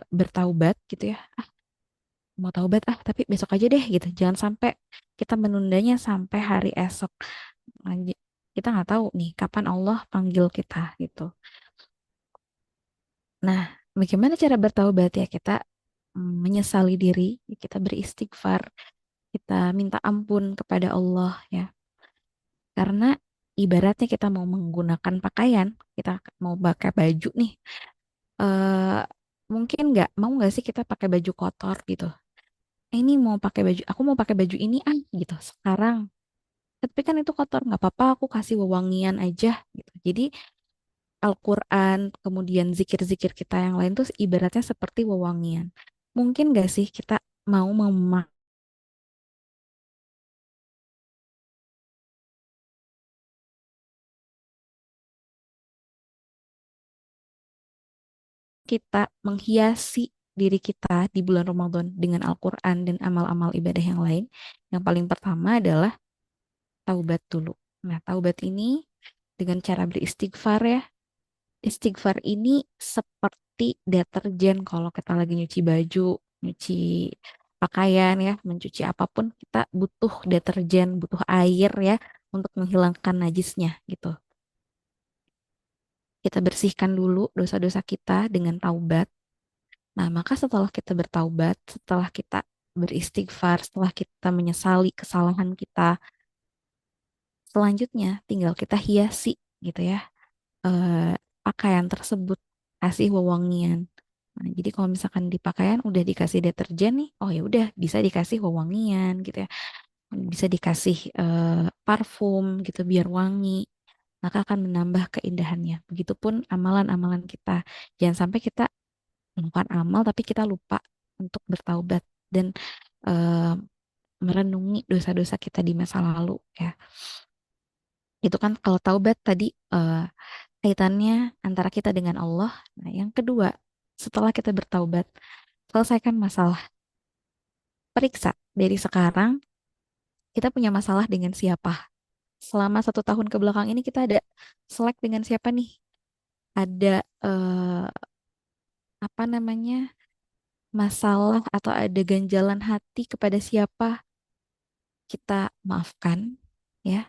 bertaubat gitu ya, mau taubat tapi besok aja deh gitu. Jangan sampai kita menundanya sampai hari esok. Kita nggak tahu nih kapan Allah panggil kita gitu. Nah, bagaimana cara bertaubat ya? Kita menyesali diri, kita beristighfar, kita minta ampun kepada Allah ya. Karena ibaratnya kita mau menggunakan pakaian, kita mau pakai baju nih. eh Mungkin nggak sih kita pakai baju kotor gitu. Ini mau pakai baju, aku mau pakai baju ini gitu sekarang. Tapi kan itu kotor, nggak apa-apa, aku kasih wewangian aja gitu. Jadi Al-Quran, kemudian zikir-zikir kita yang lain tuh ibaratnya seperti wewangian. Mungkin nggak sih kita mau memakai kita menghiasi diri kita di bulan Ramadan dengan Al-Quran dan amal-amal ibadah yang lain. Yang paling pertama adalah taubat dulu. Nah, taubat ini dengan cara beristighfar ya. Istighfar ini seperti deterjen kalau kita lagi nyuci baju, nyuci pakaian ya, mencuci apapun, kita butuh deterjen, butuh air ya untuk menghilangkan najisnya gitu. Kita bersihkan dulu dosa-dosa kita dengan taubat. Nah, maka setelah kita bertaubat, setelah kita beristighfar, setelah kita menyesali kesalahan kita, selanjutnya tinggal kita hiasi gitu ya, pakaian tersebut, kasih wewangian. Nah, jadi kalau misalkan di pakaian udah dikasih deterjen nih, oh ya udah bisa dikasih wewangian gitu ya, bisa dikasih parfum gitu biar wangi, maka akan menambah keindahannya. Begitupun amalan-amalan kita, jangan sampai kita melakukan amal tapi kita lupa untuk bertaubat dan eh, merenungi dosa-dosa kita di masa lalu ya. Itu kan kalau taubat tadi kaitannya antara kita dengan Allah. Nah, yang kedua, setelah kita bertaubat, selesaikan masalah. Periksa dari sekarang kita punya masalah dengan siapa. Selama 1 tahun ke belakang ini kita ada selek dengan siapa nih? Ada apa namanya masalah atau ada ganjalan hati kepada siapa kita maafkan ya.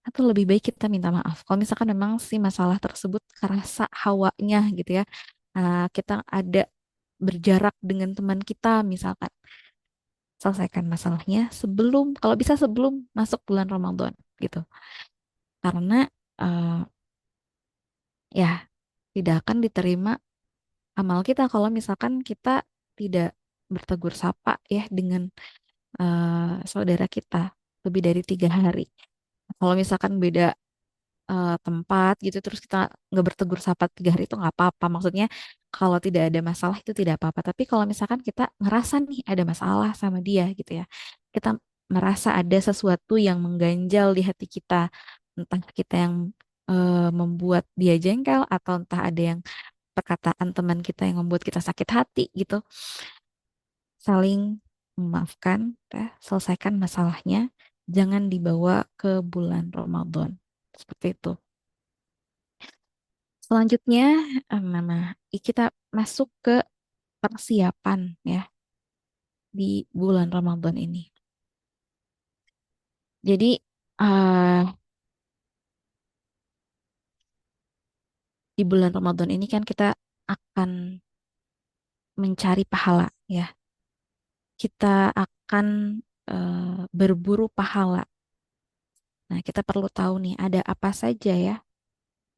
Atau lebih baik kita minta maaf. Kalau misalkan memang si masalah tersebut kerasa hawanya gitu ya, kita ada berjarak dengan teman kita misalkan, selesaikan masalahnya sebelum, kalau bisa sebelum masuk bulan Ramadan gitu. Karena eh, ya tidak akan diterima amal kita kalau misalkan kita tidak bertegur sapa ya dengan saudara kita lebih dari 3 hari. Kalau misalkan beda tempat gitu terus kita nggak bertegur sapa 3 hari itu nggak apa-apa, maksudnya kalau tidak ada masalah itu tidak apa-apa, tapi kalau misalkan kita ngerasa nih ada masalah sama dia gitu ya, kita merasa ada sesuatu yang mengganjal di hati kita, entah kita yang membuat dia jengkel atau entah ada yang perkataan teman kita yang membuat kita sakit hati gitu, saling memaafkan ya, selesaikan masalahnya, jangan dibawa ke bulan Ramadan seperti itu. Selanjutnya, kita masuk ke persiapan ya di bulan Ramadan ini. Jadi eh, di bulan Ramadan ini kan kita akan mencari pahala ya. Kita akan berburu pahala. Nah, kita perlu tahu nih ada apa saja ya,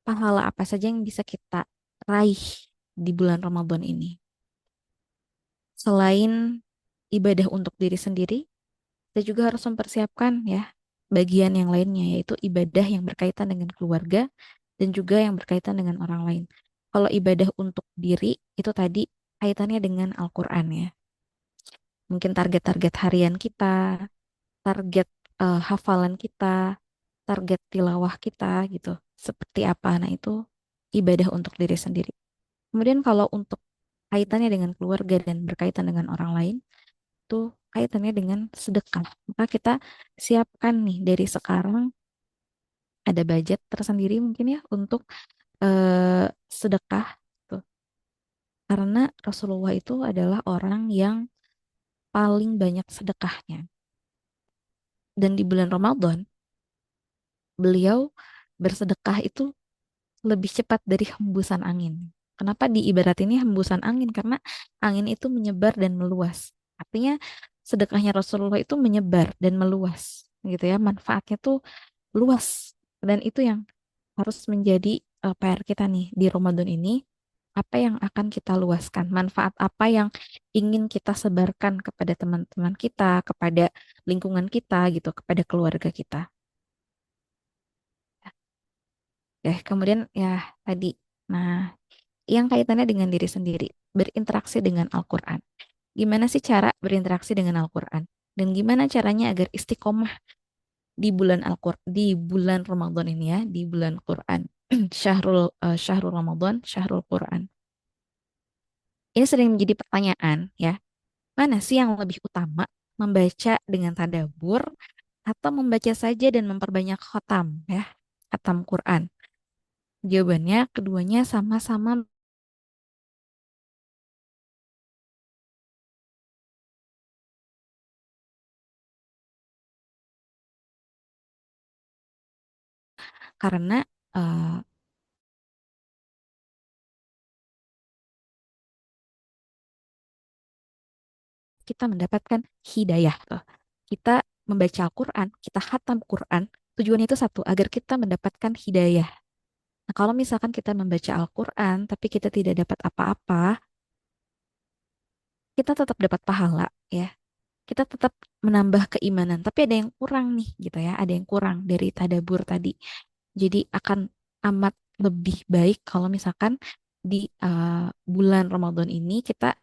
pahala apa saja yang bisa kita raih di bulan Ramadan ini. Selain ibadah untuk diri sendiri, kita juga harus mempersiapkan ya bagian yang lainnya, yaitu ibadah yang berkaitan dengan keluarga dan juga yang berkaitan dengan orang lain. Kalau ibadah untuk diri itu tadi kaitannya dengan Al-Quran ya. mungkin target-target harian kita, target hafalan kita, target tilawah kita gitu. Seperti apa? Nah, itu ibadah untuk diri sendiri. Kemudian kalau untuk kaitannya dengan keluarga dan berkaitan dengan orang lain, itu kaitannya dengan sedekah. Maka kita siapkan nih dari sekarang ada budget tersendiri mungkin ya untuk sedekah tuh. Karena Rasulullah itu adalah orang yang paling banyak sedekahnya. Dan di bulan Ramadan, beliau bersedekah itu lebih cepat dari hembusan angin. Kenapa diibarat ini hembusan angin? Karena angin itu menyebar dan meluas. Artinya sedekahnya Rasulullah itu menyebar dan meluas, gitu ya. Manfaatnya tuh luas. Dan itu yang harus menjadi PR kita nih di Ramadan ini. Apa yang akan kita luaskan? Manfaat apa yang ingin kita sebarkan kepada teman-teman kita, kepada lingkungan kita, gitu, kepada keluarga kita. Ya, kemudian ya tadi. Nah, yang kaitannya dengan diri sendiri, berinteraksi dengan Al-Quran. Gimana sih cara berinteraksi dengan Al-Quran? Dan gimana caranya agar istiqomah di bulan di bulan Ramadan ini ya, di bulan Quran. Syahrul Ramadan, Syahrul Quran. Ini sering menjadi pertanyaan ya. Mana sih yang lebih utama? Membaca dengan tadabbur atau membaca saja dan memperbanyak khatam ya, khatam Quran? Jawabannya keduanya sama-sama karena eh, kita mendapatkan hidayah tuh. Kita membaca Al-Quran, kita khatam Quran, tujuannya itu satu, agar kita mendapatkan hidayah. Nah, kalau misalkan kita membaca Al-Quran, tapi kita tidak dapat apa-apa, kita tetap dapat pahala, ya. Kita tetap menambah keimanan, tapi ada yang kurang nih, gitu ya. Ada yang kurang dari tadabur tadi. Jadi akan amat lebih baik kalau misalkan di bulan Ramadan ini kita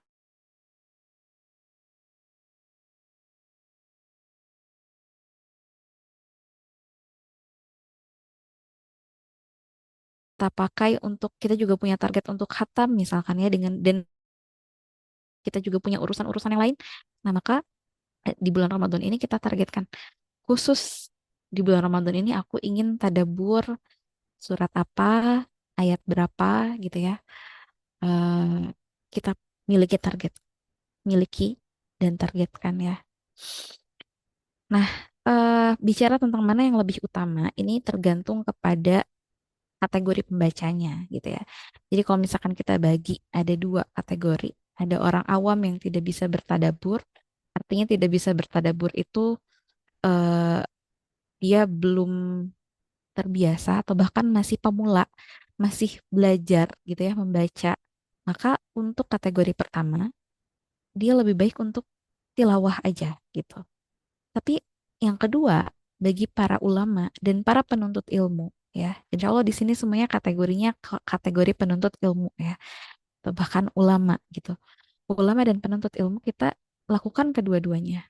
pakai untuk kita juga punya target untuk khatam misalkan ya dengan dan kita juga punya urusan-urusan yang lain. Nah, maka di bulan Ramadan ini kita targetkan khusus di bulan Ramadan ini aku ingin tadabur surat apa, ayat berapa gitu ya. Eh, kita miliki target, miliki dan targetkan ya. Nah, bicara tentang mana yang lebih utama, ini tergantung kepada kategori pembacanya gitu ya. Jadi kalau misalkan kita bagi ada dua kategori, ada orang awam yang tidak bisa bertadabur, artinya tidak bisa bertadabur itu eh, dia belum terbiasa atau bahkan masih pemula, masih belajar gitu ya membaca. Maka untuk kategori pertama, dia lebih baik untuk tilawah aja gitu. Tapi yang kedua, bagi para ulama dan para penuntut ilmu ya, insya Allah di sini semuanya kategorinya kategori penuntut ilmu ya, atau bahkan ulama gitu. Ulama dan penuntut ilmu kita lakukan kedua-duanya,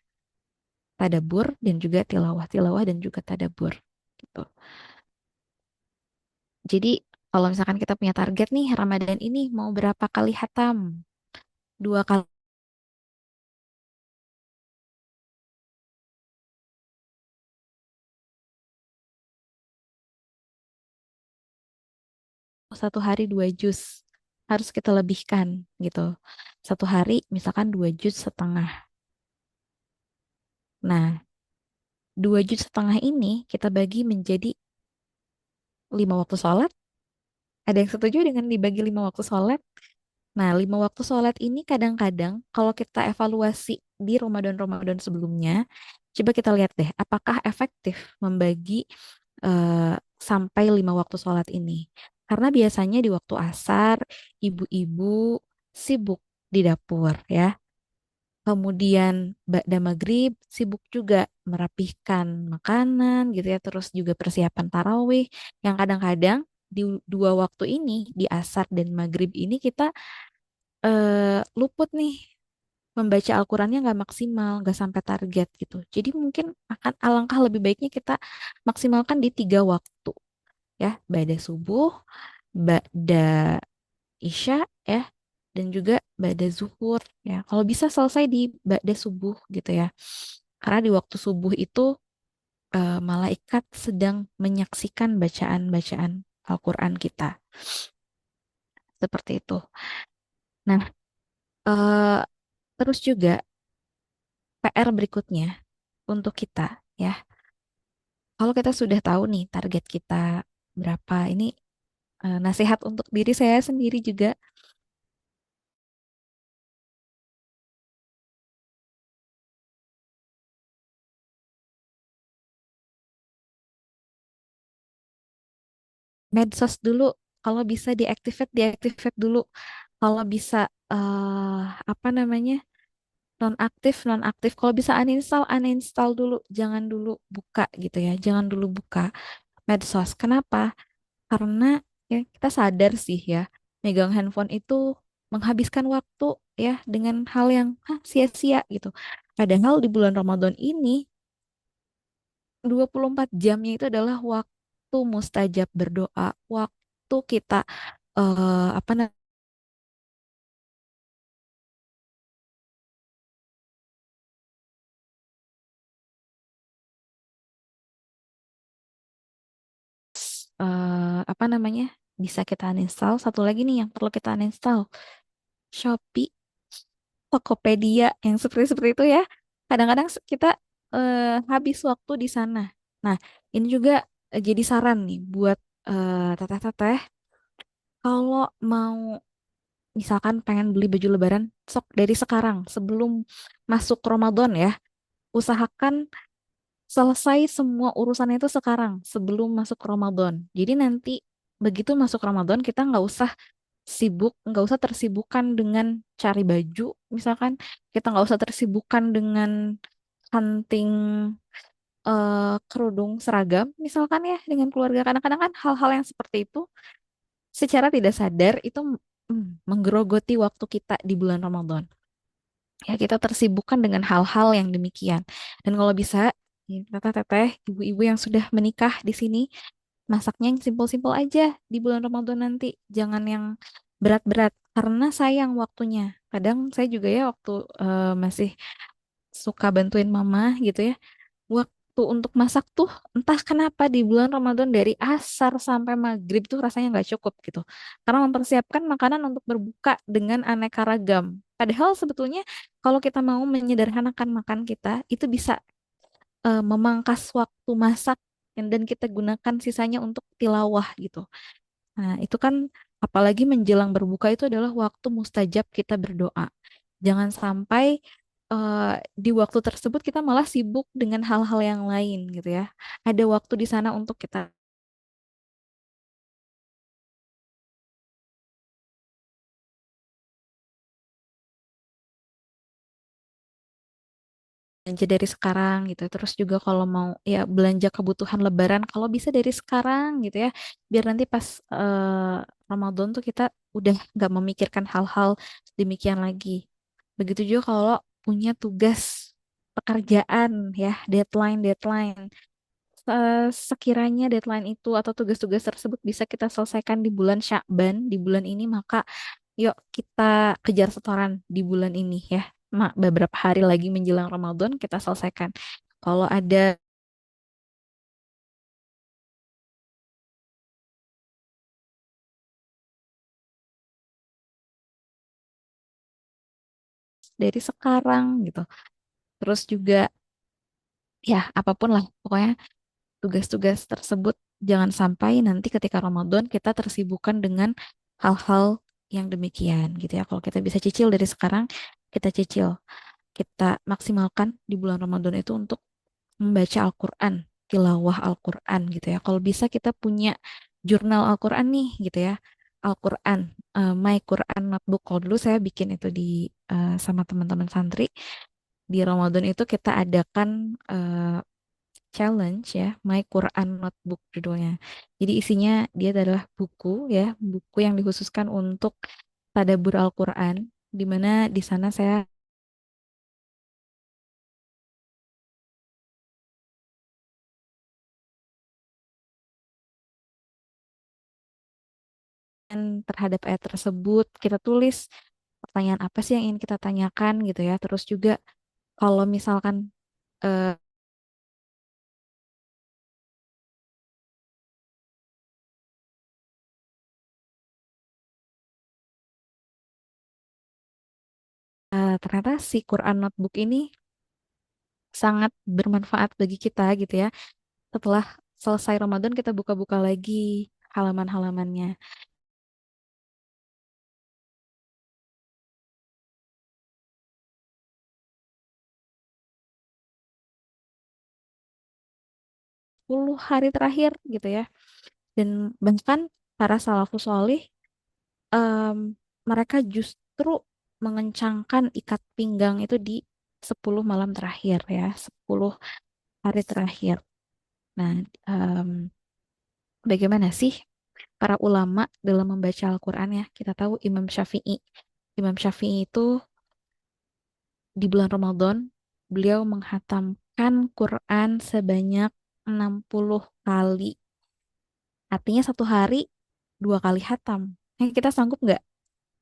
tadabur dan juga tilawah, tilawah dan juga tadabur gitu. Jadi kalau misalkan kita punya target nih Ramadan ini mau berapa kali hatam? Dua kali satu hari 2 juz harus kita lebihkan gitu. Satu hari misalkan 2 juz setengah. Nah, 2 juz setengah ini kita bagi menjadi 5 waktu sholat. Ada yang setuju dengan dibagi 5 waktu sholat? Nah, 5 waktu sholat ini kadang-kadang kalau kita evaluasi di Ramadan-Ramadan sebelumnya, coba kita lihat deh, apakah efektif membagi sampai 5 waktu sholat ini? Karena biasanya di waktu asar, ibu-ibu sibuk di dapur ya. Kemudian ba'da maghrib sibuk juga merapihkan makanan gitu ya, terus juga persiapan tarawih yang kadang-kadang di 2 waktu ini di asar dan maghrib ini kita luput nih membaca Al-Qurannya nggak maksimal, nggak sampai target gitu. Jadi mungkin akan alangkah lebih baiknya kita maksimalkan di 3 waktu ya, ba'da subuh, ba'da isya ya, dan juga ba'da zuhur ya. Kalau bisa selesai di ba'da subuh gitu ya. Karena di waktu subuh itu malaikat sedang menyaksikan bacaan-bacaan Al-Quran kita. Seperti itu. Nah, eh, terus juga PR berikutnya untuk kita ya. Kalau kita sudah tahu nih target kita berapa, ini nasihat untuk diri saya sendiri juga. Medsos dulu, kalau bisa diaktifat dulu. Kalau bisa apa namanya, nonaktif. Kalau bisa uninstall dulu. Jangan dulu buka gitu ya. Jangan dulu buka medsos. Kenapa? Karena ya kita sadar sih ya, megang handphone itu menghabiskan waktu ya dengan hal yang sia-sia gitu. Padahal di bulan Ramadan ini 24 jamnya itu adalah waktu mustajab berdoa, waktu kita apa namanya, apa namanya, bisa kita uninstall. Satu lagi nih yang perlu kita uninstall, Shopee, Tokopedia yang seperti seperti itu ya. Kadang-kadang kita habis waktu di sana. Nah, ini juga jadi saran nih buat teteh-teteh, kalau mau misalkan pengen beli baju Lebaran, sok dari sekarang sebelum masuk Ramadan ya. Usahakan selesai semua urusannya itu sekarang sebelum masuk Ramadan. Jadi nanti begitu masuk Ramadan kita nggak usah tersibukkan dengan cari baju, misalkan kita nggak usah tersibukkan dengan hunting kerudung seragam, misalkan ya dengan keluarga. Kadang-kadang kan hal-hal yang seperti itu secara tidak sadar itu menggerogoti waktu kita di bulan Ramadan. Ya kita tersibukkan dengan hal-hal yang demikian. Dan kalau bisa, ya, teteh-teteh, ibu-ibu yang sudah menikah di sini, masaknya yang simpel-simpel aja di bulan Ramadan nanti. Jangan yang berat-berat, karena sayang waktunya. Kadang saya juga ya waktu masih suka bantuin mama gitu ya, waktu untuk masak tuh entah kenapa di bulan Ramadan dari asar sampai maghrib tuh rasanya nggak cukup gitu. Karena mempersiapkan makanan untuk berbuka dengan aneka ragam. Padahal sebetulnya kalau kita mau menyederhanakan makan kita, itu bisa memangkas waktu masak dan kita gunakan sisanya untuk tilawah gitu. Nah, itu kan apalagi menjelang berbuka itu adalah waktu mustajab kita berdoa. Jangan sampai eh, di waktu tersebut kita malah sibuk dengan hal-hal yang lain gitu ya. Ada waktu di sana untuk kita belanja dari sekarang gitu. Terus juga kalau mau ya belanja kebutuhan Lebaran, kalau bisa dari sekarang gitu ya. Biar nanti pas Ramadan tuh kita udah nggak memikirkan hal-hal demikian lagi. Begitu juga kalau punya tugas pekerjaan ya, deadline. Sekiranya deadline itu atau tugas-tugas tersebut bisa kita selesaikan di bulan Sya'ban, di bulan ini, maka yuk kita kejar setoran di bulan ini ya. Beberapa hari lagi menjelang Ramadan kita selesaikan. Kalau ada dari sekarang gitu. Terus juga ya apapun lah, pokoknya tugas-tugas tersebut jangan sampai nanti ketika Ramadan kita tersibukkan dengan hal-hal yang demikian gitu ya. Kalau kita bisa cicil dari sekarang, kita cicil. Kita maksimalkan di bulan Ramadan itu untuk membaca Al-Quran, tilawah Al-Quran gitu ya. Kalau bisa kita punya jurnal Al-Quran nih gitu ya. Al-Quran, My Quran Notebook. Kalau dulu saya bikin itu di sama teman-teman santri. Di Ramadan itu kita adakan challenge ya, My Quran Notebook judulnya. Jadi isinya dia adalah buku ya, buku yang dikhususkan untuk tadabbur Al-Quran, di mana di sana saya terhadap ayat tersebut. Kita tulis pertanyaan apa sih yang ingin kita tanyakan gitu ya. Terus juga kalau misalkan eh, ternyata si Quran Notebook ini sangat bermanfaat bagi kita gitu ya. Setelah selesai Ramadan kita buka-buka lagi halaman-halamannya. Puluh hari terakhir gitu ya. Dan bahkan para salafus solih em, mereka justru mengencangkan ikat pinggang itu di 10 malam terakhir ya, 10 hari terakhir. Nah, em, bagaimana sih para ulama dalam membaca Al-Quran ya? Kita tahu Imam Syafi'i. Imam Syafi'i itu di bulan Ramadan, beliau menghatamkan Quran sebanyak 60 kali. Artinya satu hari 2 kali hatam. Kita sanggup nggak?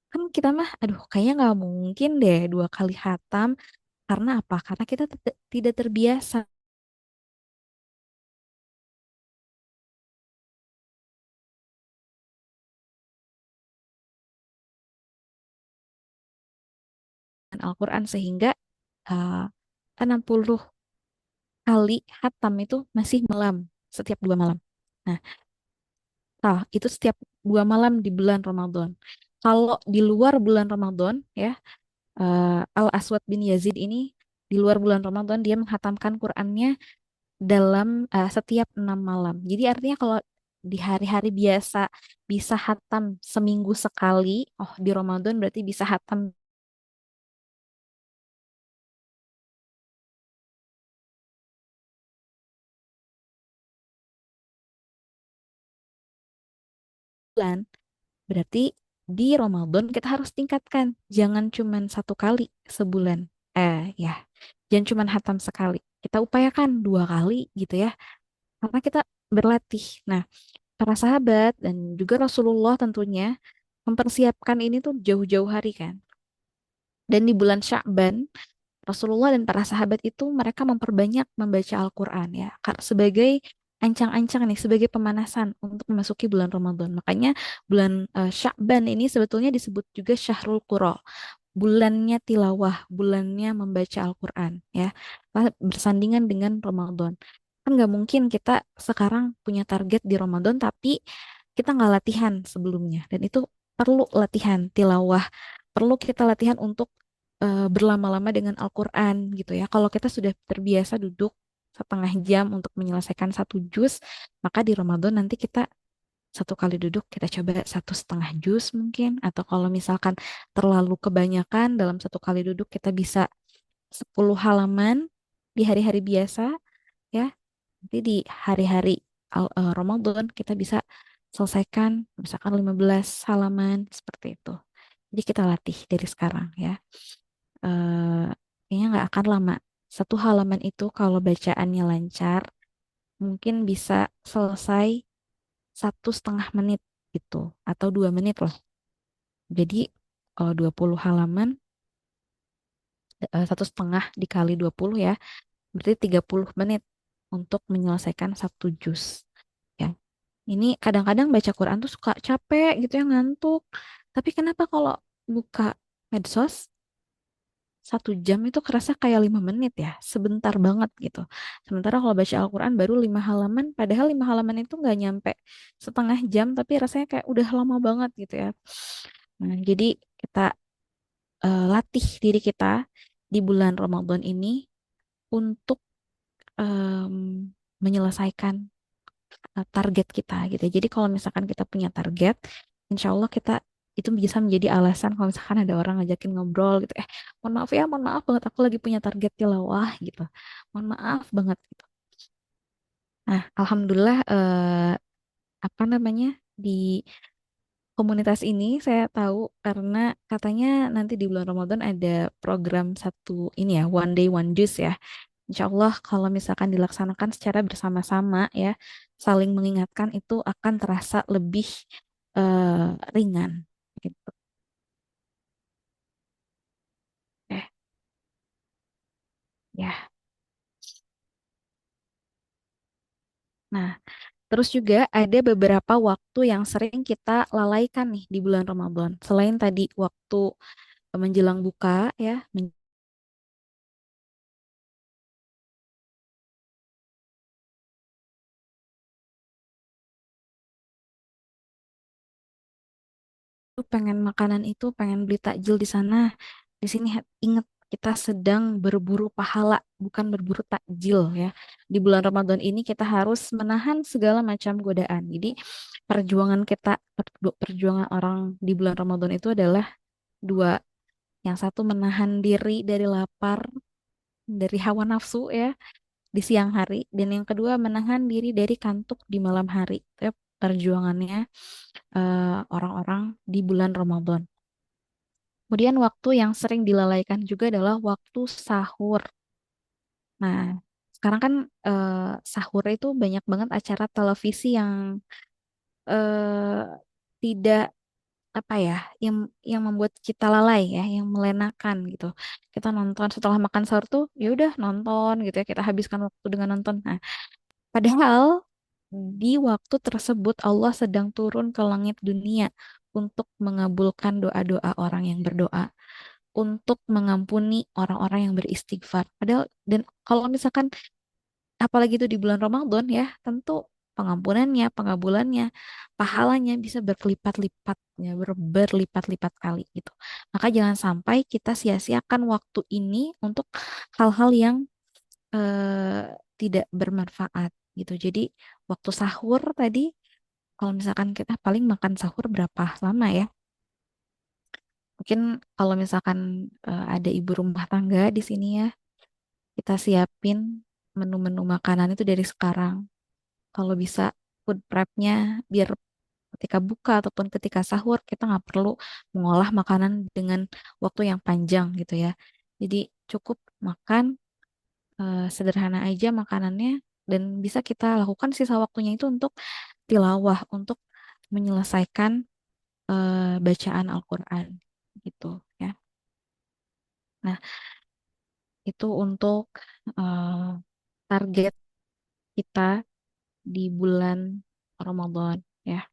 Kan kita mah, aduh kayaknya nggak mungkin deh 2 kali hatam. Karena apa? Karena kita tidak terbiasa dengan Al-Quran sehingga uh, 60 kali hatam itu masih malam, setiap 2 malam. Nah, itu setiap 2 malam di bulan Ramadan. Kalau di luar bulan Ramadan, ya, Al-Aswad bin Yazid ini di luar bulan Ramadan dia menghatamkan Qurannya dalam setiap 6 malam. Jadi artinya kalau di hari-hari biasa bisa hatam seminggu sekali, oh di Ramadan berarti bisa hatam bulan. Berarti di Ramadan kita harus tingkatkan. Jangan cuman 1 kali sebulan. Ya, jangan cuman hatam sekali. Kita upayakan 2 kali gitu ya. Karena kita berlatih. Nah, para sahabat dan juga Rasulullah tentunya mempersiapkan ini tuh jauh-jauh hari kan. Dan di bulan Sya'ban, Rasulullah dan para sahabat itu mereka memperbanyak membaca Al-Quran ya. Sebagai ancang-ancang nih, sebagai pemanasan untuk memasuki bulan Ramadan. Makanya bulan Sya'ban ini sebetulnya disebut juga Syahrul Qura, bulannya tilawah, bulannya membaca Al-Quran ya, bersandingan dengan Ramadan. Kan nggak mungkin kita sekarang punya target di Ramadan tapi kita nggak latihan sebelumnya, dan itu perlu latihan tilawah, perlu kita latihan untuk berlama-lama dengan Al-Quran gitu ya. Kalau kita sudah terbiasa duduk 1/2 jam untuk menyelesaikan 1 juz, maka di Ramadan nanti kita 1 kali duduk kita coba 1,5 juz mungkin, atau kalau misalkan terlalu kebanyakan dalam 1 kali duduk kita bisa 10 halaman di hari-hari biasa ya. Nanti di hari-hari Ramadan kita bisa selesaikan misalkan 15 halaman seperti itu. Jadi kita latih dari sekarang ya. Kayaknya nggak akan lama. 1 halaman itu kalau bacaannya lancar mungkin bisa selesai 1,5 menit gitu, atau 2 menit loh. Jadi kalau 20 halaman, 1,5 dikali 20 ya, berarti 30 menit untuk menyelesaikan 1 juz. Ya. Ini kadang-kadang baca Quran tuh suka capek gitu ya, ngantuk. Tapi kenapa kalau buka medsos 1 jam itu kerasa kayak 5 menit ya, sebentar banget gitu. Sementara kalau baca Al-Quran baru 5 halaman, padahal 5 halaman itu nggak nyampe 1/2 jam, tapi rasanya kayak udah lama banget gitu ya. Nah, jadi kita latih diri kita di bulan Ramadan ini untuk em, menyelesaikan target kita gitu. Jadi kalau misalkan kita punya target, insya Allah kita itu bisa menjadi alasan kalau misalkan ada orang ngajakin ngobrol gitu, mohon maaf ya, mohon maaf banget aku lagi punya target tilawah gitu, mohon maaf banget gitu. Nah, alhamdulillah apa namanya, di komunitas ini saya tahu karena katanya nanti di bulan Ramadan ada program satu ini ya, one day one juice ya. Insya Allah kalau misalkan dilaksanakan secara bersama-sama ya, saling mengingatkan itu akan terasa lebih ringan gitu. Eh, ya. Nah, terus juga ada beberapa waktu yang sering kita lalaikan nih di bulan Ramadan. Selain tadi waktu menjelang buka ya, pengen makanan itu, pengen beli takjil di sana. Di sini ingat kita sedang berburu pahala, bukan berburu takjil ya. Di bulan Ramadan ini kita harus menahan segala macam godaan. Jadi perjuangan kita, perjuangan orang di bulan Ramadan itu adalah dua. Yang satu menahan diri dari lapar, dari hawa nafsu ya di siang hari, dan yang kedua menahan diri dari kantuk di malam hari. Itu ya perjuangannya orang-orang di bulan Ramadan. Kemudian waktu yang sering dilalaikan juga adalah waktu sahur. Nah, sekarang kan sahur itu banyak banget acara televisi yang eh, tidak apa ya, yang membuat kita lalai ya, yang melenakan gitu. Kita nonton setelah makan sahur tuh, ya udah nonton gitu ya, kita habiskan waktu dengan nonton. Nah, padahal di waktu tersebut Allah sedang turun ke langit dunia untuk mengabulkan doa-doa orang yang berdoa, untuk mengampuni orang-orang yang beristighfar. Padahal dan kalau misalkan apalagi itu di bulan Ramadan ya, tentu pengampunannya, pengabulannya, pahalanya bisa berkelipat-lipat ya, berlipat-lipat kali gitu. Maka jangan sampai kita sia-siakan waktu ini untuk hal-hal yang tidak bermanfaat gitu. Jadi waktu sahur tadi, kalau misalkan kita paling makan sahur berapa lama ya? Mungkin kalau misalkan ada ibu rumah tangga di sini ya, kita siapin menu-menu makanan itu dari sekarang. Kalau bisa food prepnya biar ketika buka ataupun ketika sahur kita nggak perlu mengolah makanan dengan waktu yang panjang gitu ya. Jadi cukup makan sederhana aja makanannya dan bisa kita lakukan sisa waktunya itu untuk tilawah, untuk menyelesaikan bacaan Al-Quran gitu ya. Nah, itu untuk eh, target kita di bulan Ramadan ya.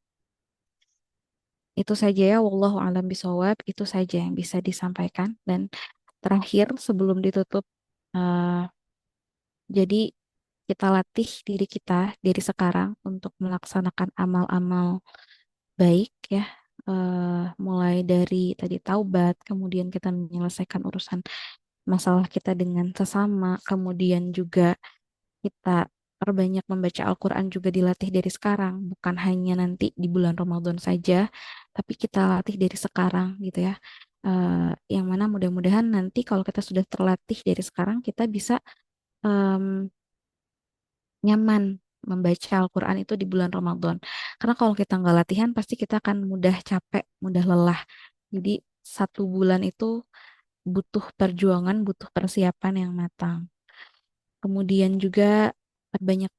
Itu saja ya, wallahu alam bisawab, itu saja yang bisa disampaikan. Dan terakhir sebelum ditutup, eh, jadi kita latih diri kita dari sekarang untuk melaksanakan amal-amal baik ya. Mulai dari tadi taubat, kemudian kita menyelesaikan urusan masalah kita dengan sesama, kemudian juga kita perbanyak membaca Al-Quran juga dilatih dari sekarang, bukan hanya nanti di bulan Ramadan saja, tapi kita latih dari sekarang gitu ya. Yang mana mudah-mudahan nanti kalau kita sudah terlatih dari sekarang, kita bisa em, nyaman membaca Al-Quran itu di bulan Ramadan. Karena kalau kita nggak latihan, pasti kita akan mudah capek, mudah lelah. Jadi 1 bulan itu butuh perjuangan, butuh persiapan yang matang. Kemudian juga banyak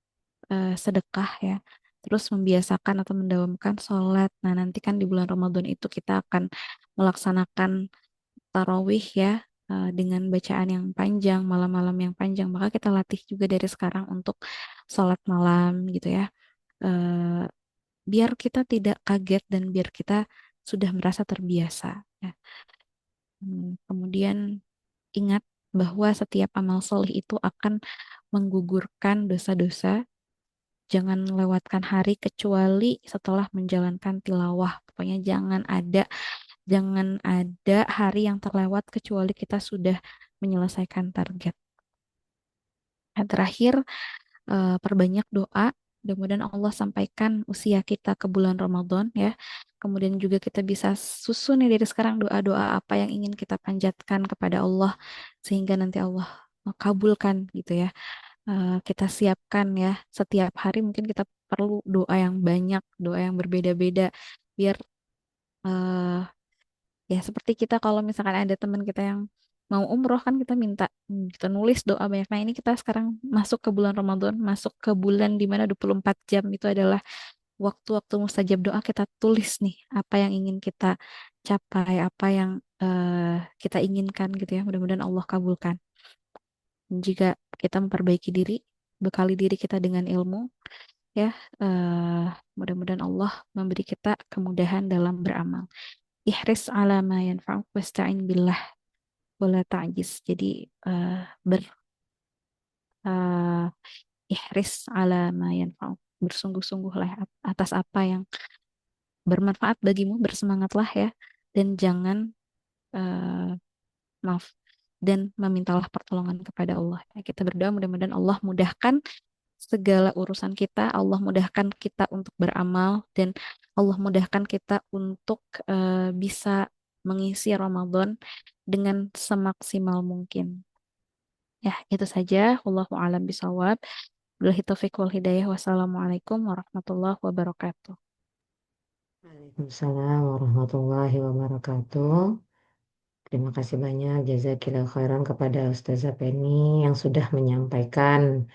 sedekah ya. Terus membiasakan atau mendawamkan sholat. Nah, nanti kan di bulan Ramadan itu kita akan melaksanakan tarawih ya, dengan bacaan yang panjang, malam-malam yang panjang. Maka kita latih juga dari sekarang untuk sholat malam gitu ya. Eh, Biar kita tidak kaget dan biar kita sudah merasa terbiasa. Ya. Kemudian ingat bahwa setiap amal solih itu akan menggugurkan dosa-dosa. Jangan lewatkan hari kecuali setelah menjalankan tilawah. Pokoknya jangan ada hari yang terlewat kecuali kita sudah menyelesaikan target. Yang terakhir, perbanyak doa. Mudah-mudahan Allah sampaikan usia kita ke bulan Ramadan ya. Kemudian juga kita bisa susun nih dari sekarang doa-doa apa yang ingin kita panjatkan kepada Allah sehingga nanti Allah kabulkan gitu ya. Kita siapkan ya setiap hari mungkin kita perlu doa yang banyak, doa yang berbeda-beda biar eh, ya seperti kita kalau misalkan ada teman kita yang mau umroh kan kita minta kita nulis doa banyak. Nah, ini kita sekarang masuk ke bulan Ramadan, masuk ke bulan di mana 24 jam itu adalah waktu-waktu mustajab doa kita tulis nih apa yang ingin kita capai, apa yang kita inginkan gitu ya. Mudah-mudahan Allah kabulkan. Jika kita memperbaiki diri, bekali diri kita dengan ilmu, ya, eh, mudah-mudahan Allah memberi kita kemudahan dalam beramal. Ihris ala ma yanfa'uk wasta'in billah wala ta'jiz. Jadi eh, ber eh, ihris ala ma yanfa'uk. Bersungguh-sungguhlah atas apa yang bermanfaat bagimu, bersemangatlah ya, dan jangan eh, maaf dan memintalah pertolongan kepada Allah. Ya, kita berdoa mudah-mudahan Allah mudahkan segala urusan kita, Allah mudahkan kita untuk beramal dan Allah mudahkan kita untuk bisa mengisi Ramadan dengan semaksimal mungkin. Ya, itu saja. Wallahu a'lam bishawab. Billahi taufiq wal hidayah. Wassalamualaikum warahmatullahi wabarakatuh. Waalaikumsalam warahmatullahi wabarakatuh. Terima kasih banyak jazakillah khairan kepada Ustazah Penny yang sudah menyampaikan,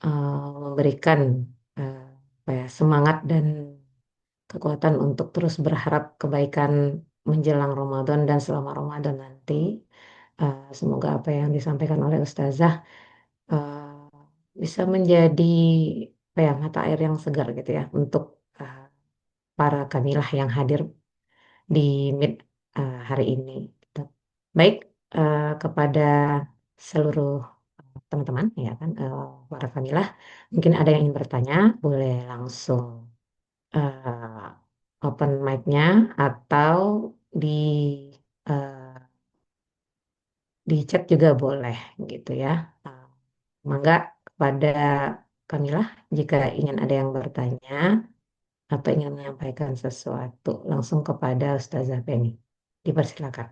memberikan eh, apa ya, semangat dan kekuatan untuk terus berharap kebaikan menjelang Ramadan dan selama Ramadan nanti. Semoga apa yang disampaikan oleh Ustazah eh, bisa menjadi apa ya, mata air yang segar gitu ya untuk eh, para kamilah yang hadir di Meet hari ini. Gitu. Baik, kepada seluruh teman-teman ya kan, para kamilah, mungkin ada yang ingin bertanya, boleh langsung open mic-nya atau di eh, di chat juga boleh gitu ya. Eh, Mangga kepada Kamilah, jika ingin ada yang bertanya atau ingin menyampaikan sesuatu langsung kepada Ustazah Penny. Dipersilakan.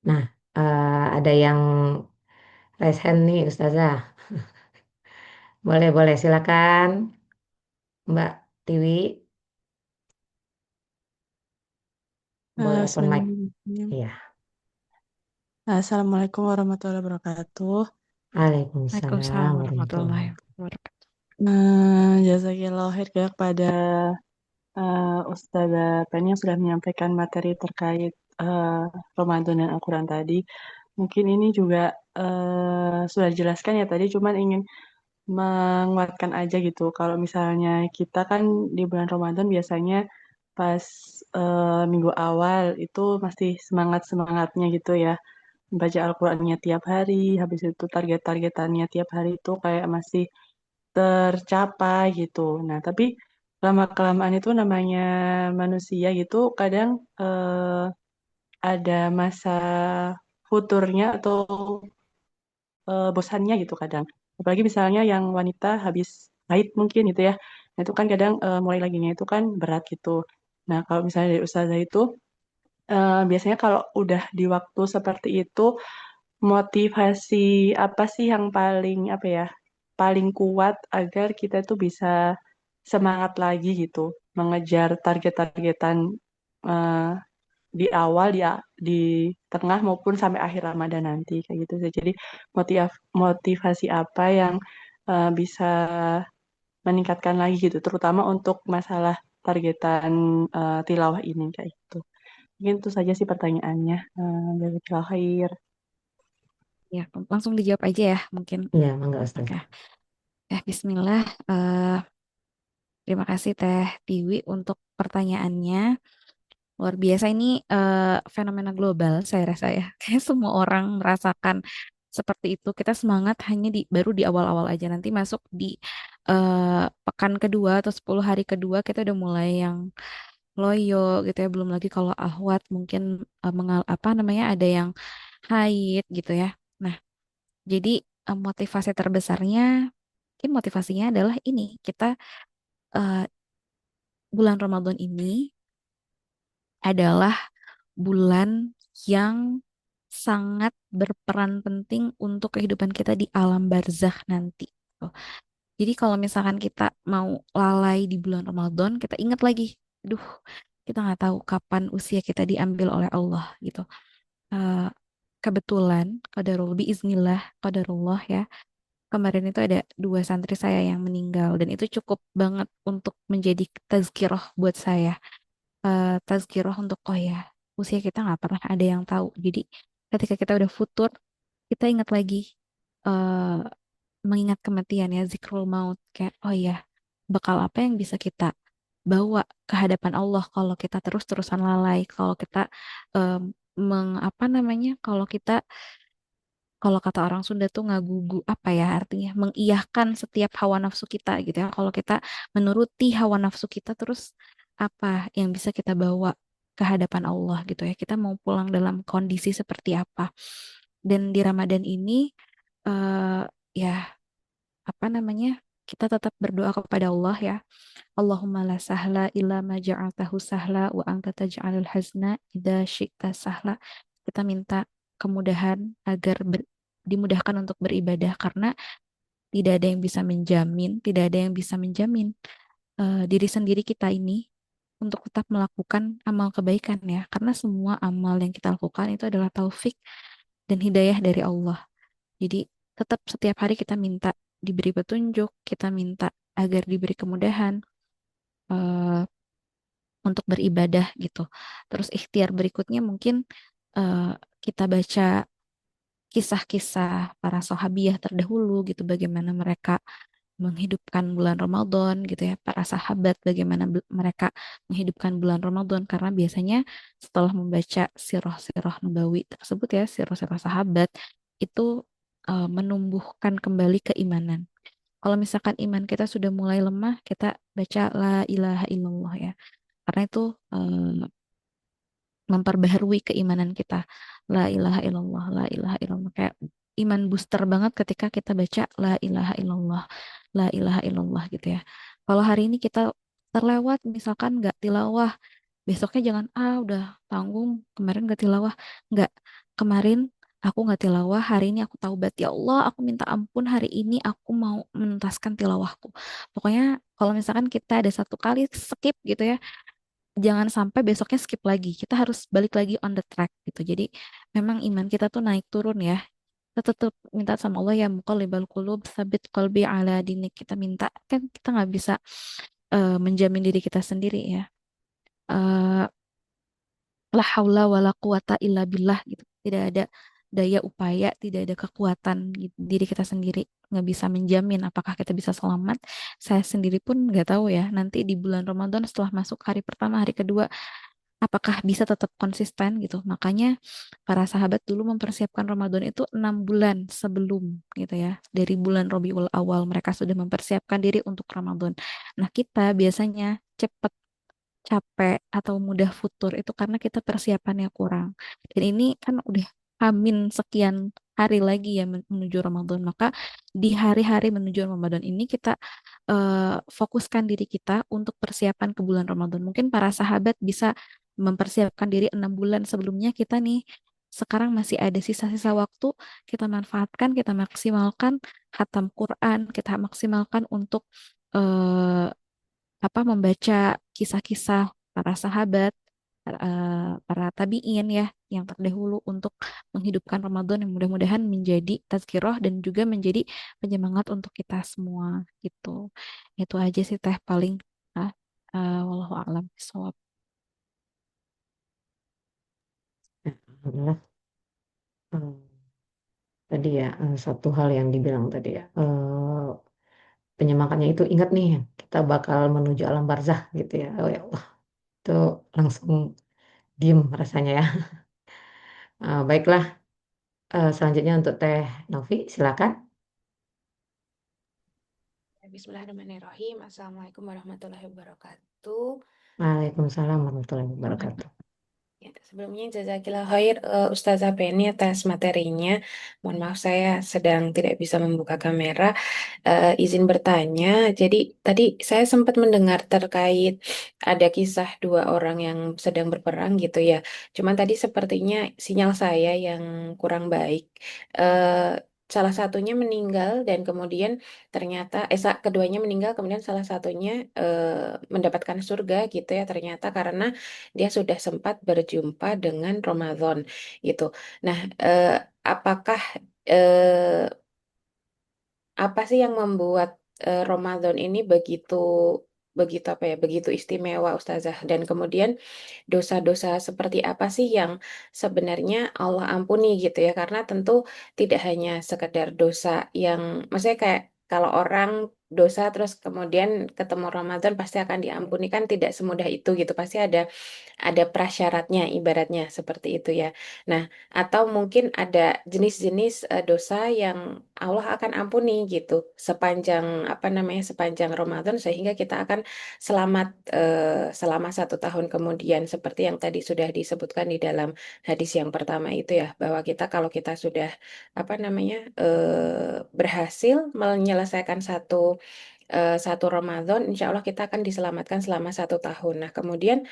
Nah, ada yang raise hand nih Ustazah. Boleh, boleh silakan Mbak Tiwi. Boleh open mic. Bismillahirrahmanirrahim. Iya. Assalamualaikum warahmatullahi wabarakatuh. Waalaikumsalam Waalaikumsalam warahmatullahi warahmatullahi wabarakatuh. wabarakatuh. Jazakillah khair ya kepada Ustazah Penny yang sudah menyampaikan materi terkait Ramadan dan Al-Quran tadi. Mungkin ini juga sudah dijelaskan ya tadi, cuman ingin menguatkan aja gitu. Kalau misalnya kita kan di bulan Ramadan biasanya pas minggu awal itu masih semangat-semangatnya gitu ya. Baca Al-Qur'annya tiap hari, habis itu target-targetannya tiap hari itu kayak masih tercapai gitu. Nah, tapi lama-kelamaan itu namanya manusia gitu kadang ada masa futurnya atau bosannya gitu kadang. Apalagi misalnya yang wanita habis haid mungkin gitu ya. Nah, itu kan kadang mulai laginya itu kan berat gitu. Nah, kalau misalnya dari ustazah itu biasanya kalau udah di waktu seperti itu motivasi apa sih yang paling apa ya? Paling kuat agar kita itu bisa semangat lagi gitu mengejar target-targetan eh, di awal di tengah maupun sampai akhir Ramadan nanti kayak gitu sih. Jadi motivasi apa yang bisa meningkatkan lagi gitu, terutama untuk masalah targetan tilawah ini kayak gitu. Mungkin itu saja sih pertanyaannya. Jazakallahu khair. Ya, langsung dijawab aja ya mungkin. Iya, mangga Oke. Ustazah. Bismillah. Terima kasih Teh Tiwi untuk pertanyaannya. Luar biasa ini fenomena global saya rasa ya. Kayak semua orang merasakan seperti itu. Kita semangat hanya baru di awal-awal aja. Nanti masuk di pekan kedua atau 10 hari kedua kita udah mulai yang loyo gitu ya. Belum lagi kalau ahwat mungkin apa namanya ada yang haid gitu ya. Nah, jadi motivasi terbesarnya mungkin motivasinya adalah ini kita eh, bulan Ramadan ini adalah bulan yang sangat berperan penting untuk kehidupan kita di alam barzakh nanti. Tuh. Jadi kalau misalkan kita mau lalai di bulan Ramadan, kita ingat lagi, duh, kita nggak tahu kapan usia kita diambil oleh Allah gitu. eh, kebetulan qadarullah biiznillah qadarullah ya. Kemarin itu ada dua santri saya yang meninggal dan itu cukup banget untuk menjadi tazkirah buat saya. Tazkirah untuk oh ya, usia kita nggak pernah ada yang tahu. Jadi ketika kita udah futur, kita ingat lagi eh, mengingat kematian ya, zikrul maut kayak oh ya, bekal apa yang bisa kita bawa ke hadapan Allah kalau kita terus-terusan lalai, kalau kita em, apa namanya, kalau kata orang Sunda tuh ngagugu apa ya artinya mengiyahkan setiap hawa nafsu kita gitu ya. Kalau kita menuruti hawa nafsu kita terus apa yang bisa kita bawa ke hadapan Allah gitu ya. Kita mau pulang dalam kondisi seperti apa. Dan di Ramadan ini eh ya apa namanya? Kita tetap berdoa kepada Allah ya. Allahumma la sahla illa ma ja'altahu sahla wa anta taj'alul hazna idza syi'ta sahla. Kita minta kemudahan agar dimudahkan untuk beribadah karena tidak ada yang bisa menjamin, tidak ada yang bisa menjamin diri sendiri kita ini untuk tetap melakukan amal kebaikan ya. Karena semua amal yang kita lakukan itu adalah taufik dan hidayah dari Allah. Jadi tetap setiap hari kita minta diberi petunjuk, kita minta agar diberi kemudahan eh, untuk beribadah gitu. Terus ikhtiar berikutnya mungkin eh, kita baca kisah-kisah para sahabiah terdahulu gitu, bagaimana mereka menghidupkan bulan Ramadan gitu ya, para sahabat bagaimana mereka menghidupkan bulan Ramadan karena biasanya setelah membaca sirah-sirah Nabawi tersebut ya, sirah-sirah sahabat itu menumbuhkan kembali keimanan. Kalau misalkan iman kita sudah mulai lemah, kita baca la ilaha illallah ya. Karena itu memperbaharui keimanan kita. La ilaha illallah, la ilaha illallah. Kayak iman booster banget ketika kita baca la ilaha illallah, la ilaha illallah gitu ya. Kalau hari ini kita terlewat, misalkan nggak tilawah, besoknya jangan, udah tanggung, kemarin nggak tilawah. Nggak, kemarin aku nggak tilawah, hari ini aku taubat. Ya Allah, aku minta ampun, hari ini aku mau menuntaskan tilawahku. Pokoknya kalau misalkan kita ada satu kali skip gitu ya, jangan sampai besoknya skip lagi. Kita harus balik lagi on the track gitu. Jadi memang iman kita tuh naik turun ya. Kita tetap minta sama Allah ya muqallibal qulub sabit qalbi ala dinik. Kita minta kan kita nggak bisa menjamin diri kita sendiri ya. Eh, La haula wala quwata illa billah gitu. Tidak ada daya upaya, tidak ada kekuatan gitu. Diri kita sendiri nggak bisa menjamin apakah kita bisa selamat. Saya sendiri pun nggak tahu ya. Nanti di bulan Ramadan setelah masuk hari pertama, hari kedua, apakah bisa tetap konsisten gitu. Makanya para sahabat dulu mempersiapkan Ramadan itu 6 bulan sebelum gitu ya. Dari bulan Rabiul Awal mereka sudah mempersiapkan diri untuk Ramadan. Nah kita biasanya cepat capek atau mudah futur itu karena kita persiapannya kurang. Dan ini kan udah hamin sekian hari lagi ya menuju Ramadan. Maka di hari-hari menuju Ramadan ini kita fokuskan diri kita untuk persiapan ke bulan Ramadan. Mungkin para sahabat bisa mempersiapkan diri 6 bulan sebelumnya. Kita nih sekarang masih ada sisa-sisa waktu, kita manfaatkan, kita maksimalkan khatam Quran, kita maksimalkan untuk eh, membaca kisah-kisah para sahabat, para tabiin ya yang terdahulu untuk menghidupkan Ramadan yang mudah-mudahan menjadi tazkirah dan juga menjadi penyemangat untuk kita semua gitu. Itu aja sih teh paling ah, wallahu a'lam bishawab. Alhamdulillah. Hmm, tadi ya, satu hal yang dibilang tadi ya, penyemangatnya itu ingat nih, kita bakal menuju alam barzah gitu ya. Oh ya Allah, itu langsung diem rasanya ya. Baiklah, selanjutnya untuk Teh Novi, silakan. Bismillahirrahmanirrahim. Assalamualaikum warahmatullahi wabarakatuh. Waalaikumsalam warahmatullahi wabarakatuh. Ya, sebelumnya jazakillah khair Ustazah Penny atas materinya. Mohon maaf saya sedang tidak bisa membuka kamera. Izin bertanya. Jadi tadi saya sempat mendengar terkait ada kisah dua orang yang sedang berperang gitu ya. Cuman tadi sepertinya sinyal saya yang kurang baik. Eh, salah satunya meninggal dan kemudian ternyata keduanya meninggal kemudian salah satunya mendapatkan surga gitu ya ternyata karena dia sudah sempat berjumpa dengan Ramadan gitu. Nah, apakah eh, apa sih yang membuat Ramadan ini begitu begitu apa ya begitu istimewa Ustazah dan kemudian dosa-dosa seperti apa sih yang sebenarnya Allah ampuni gitu ya karena tentu tidak hanya sekedar dosa yang maksudnya kayak kalau orang dosa terus kemudian ketemu Ramadan pasti akan diampuni kan tidak semudah itu gitu pasti ada prasyaratnya ibaratnya seperti itu ya. Nah, atau mungkin ada jenis-jenis dosa yang Allah akan ampuni gitu sepanjang apa namanya sepanjang Ramadan sehingga kita akan selamat selama 1 tahun kemudian seperti yang tadi sudah disebutkan di dalam hadis yang pertama itu ya bahwa kita kalau kita sudah apa namanya berhasil menyelesaikan satu Ramadan, insya Allah kita akan diselamatkan selama 1 tahun. Nah, kemudian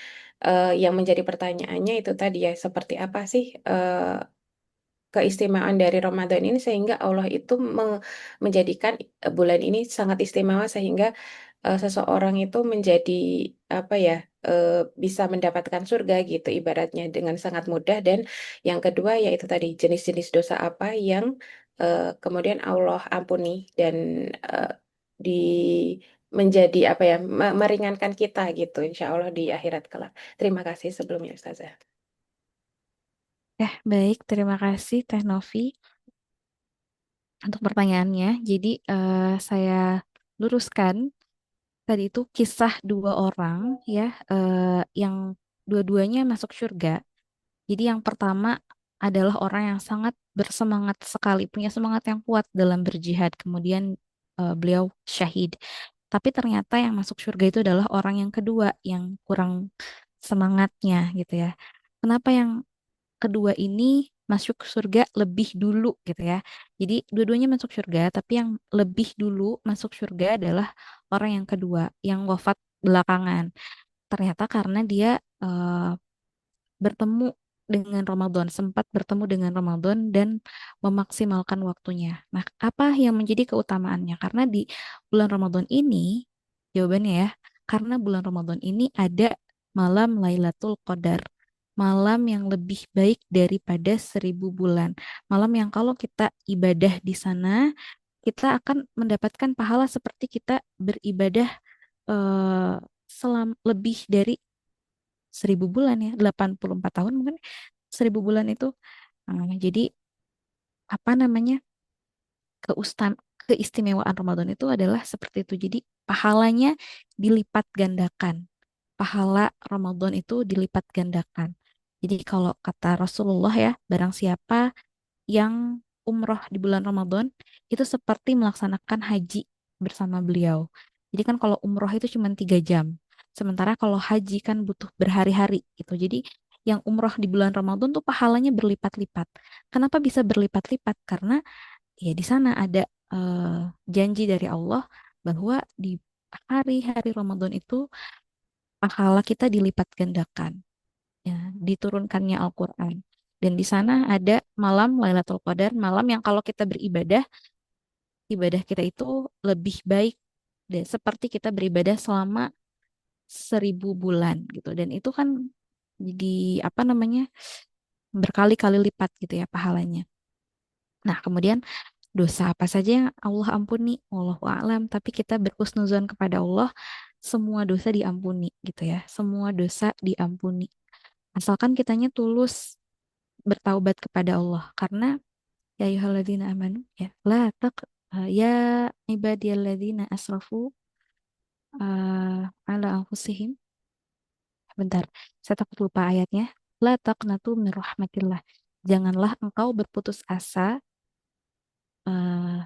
yang menjadi pertanyaannya itu tadi ya, seperti apa sih keistimewaan dari Ramadan ini sehingga Allah itu menjadikan bulan ini sangat istimewa sehingga seseorang itu menjadi apa ya bisa mendapatkan surga gitu ibaratnya dengan sangat mudah dan yang kedua yaitu tadi jenis-jenis dosa apa yang kemudian Allah ampuni dan di menjadi apa ya meringankan kita gitu insya Allah di akhirat kelak. Terima kasih sebelumnya Ustazah. Baik, terima kasih Teh Novi untuk pertanyaannya. Jadi saya luruskan tadi itu kisah dua orang ya yang dua-duanya masuk surga. Jadi yang pertama adalah orang yang sangat bersemangat sekali, punya semangat yang kuat dalam berjihad. Kemudian beliau syahid. Tapi ternyata yang masuk surga itu adalah orang yang kedua yang kurang semangatnya gitu ya. Kenapa yang kedua ini masuk surga lebih dulu gitu ya. Jadi dua-duanya masuk surga, tapi yang lebih dulu masuk surga adalah orang yang kedua yang wafat belakangan. Ternyata karena dia bertemu dengan Ramadan, sempat bertemu dengan Ramadan dan memaksimalkan waktunya. Nah, apa yang menjadi keutamaannya? Karena di bulan Ramadan ini, jawabannya ya, karena bulan Ramadan ini ada malam Lailatul Qadar. Malam yang lebih baik daripada 1.000 bulan. Malam yang kalau kita ibadah di sana, kita akan mendapatkan pahala seperti kita beribadah eh, lebih dari 1.000 bulan ya, 84 tahun mungkin 1.000 bulan itu. Jadi apa namanya keistimewaan Ramadan itu adalah seperti itu. Jadi pahalanya dilipat gandakan. Pahala Ramadan itu dilipat gandakan. Jadi kalau kata Rasulullah ya, barang siapa yang umroh di bulan Ramadan itu seperti melaksanakan haji bersama beliau. Jadi kan kalau umroh itu cuma 3 jam. Sementara kalau haji kan butuh berhari-hari gitu. Jadi yang umroh di bulan Ramadan tuh pahalanya berlipat-lipat. Kenapa bisa berlipat-lipat? Karena ya di sana ada eh, janji dari Allah bahwa di hari-hari Ramadan itu pahala kita dilipat gandakan. Ya, diturunkannya Al-Quran. Dan di sana ada malam Lailatul Qadar, malam yang kalau kita beribadah, ibadah kita itu lebih baik deh, seperti kita beribadah selama 1.000 bulan gitu. Dan itu kan jadi apa namanya berkali-kali lipat gitu ya pahalanya. Nah, kemudian dosa apa saja yang Allah ampuni, wallahu a'lam, tapi kita berhusnuzon kepada Allah, semua dosa diampuni gitu ya. Semua dosa diampuni. Asalkan kitanya tulus bertaubat kepada Allah. Karena ya ayyuhalladzina amanu ya la taq ya ibadiyalladzina asrafu ala anfusihim. Bentar, saya takut lupa ayatnya. La taqnatu min rahmatillah. Janganlah engkau berputus asa eh,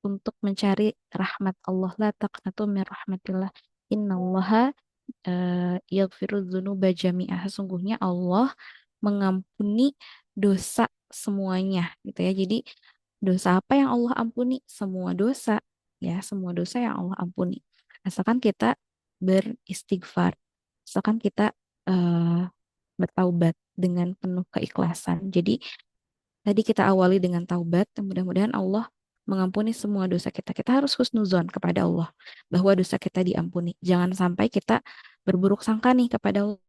untuk mencari rahmat Allah. La taqnatu min rahmatillah. Innallaha yaghfiru dzunuba jami'ah. Sesungguhnya Allah mengampuni dosa semuanya gitu ya. Jadi dosa apa yang Allah ampuni? Semua dosa ya, semua dosa yang Allah ampuni. Asalkan kita beristighfar, asalkan kita bertaubat dengan penuh keikhlasan. Jadi Tadi kita awali dengan taubat dan mudah-mudahan Allah mengampuni semua dosa kita. Kita harus husnuzon kepada Allah bahwa dosa kita diampuni. Jangan sampai kita berburuk sangka nih kepada Allah.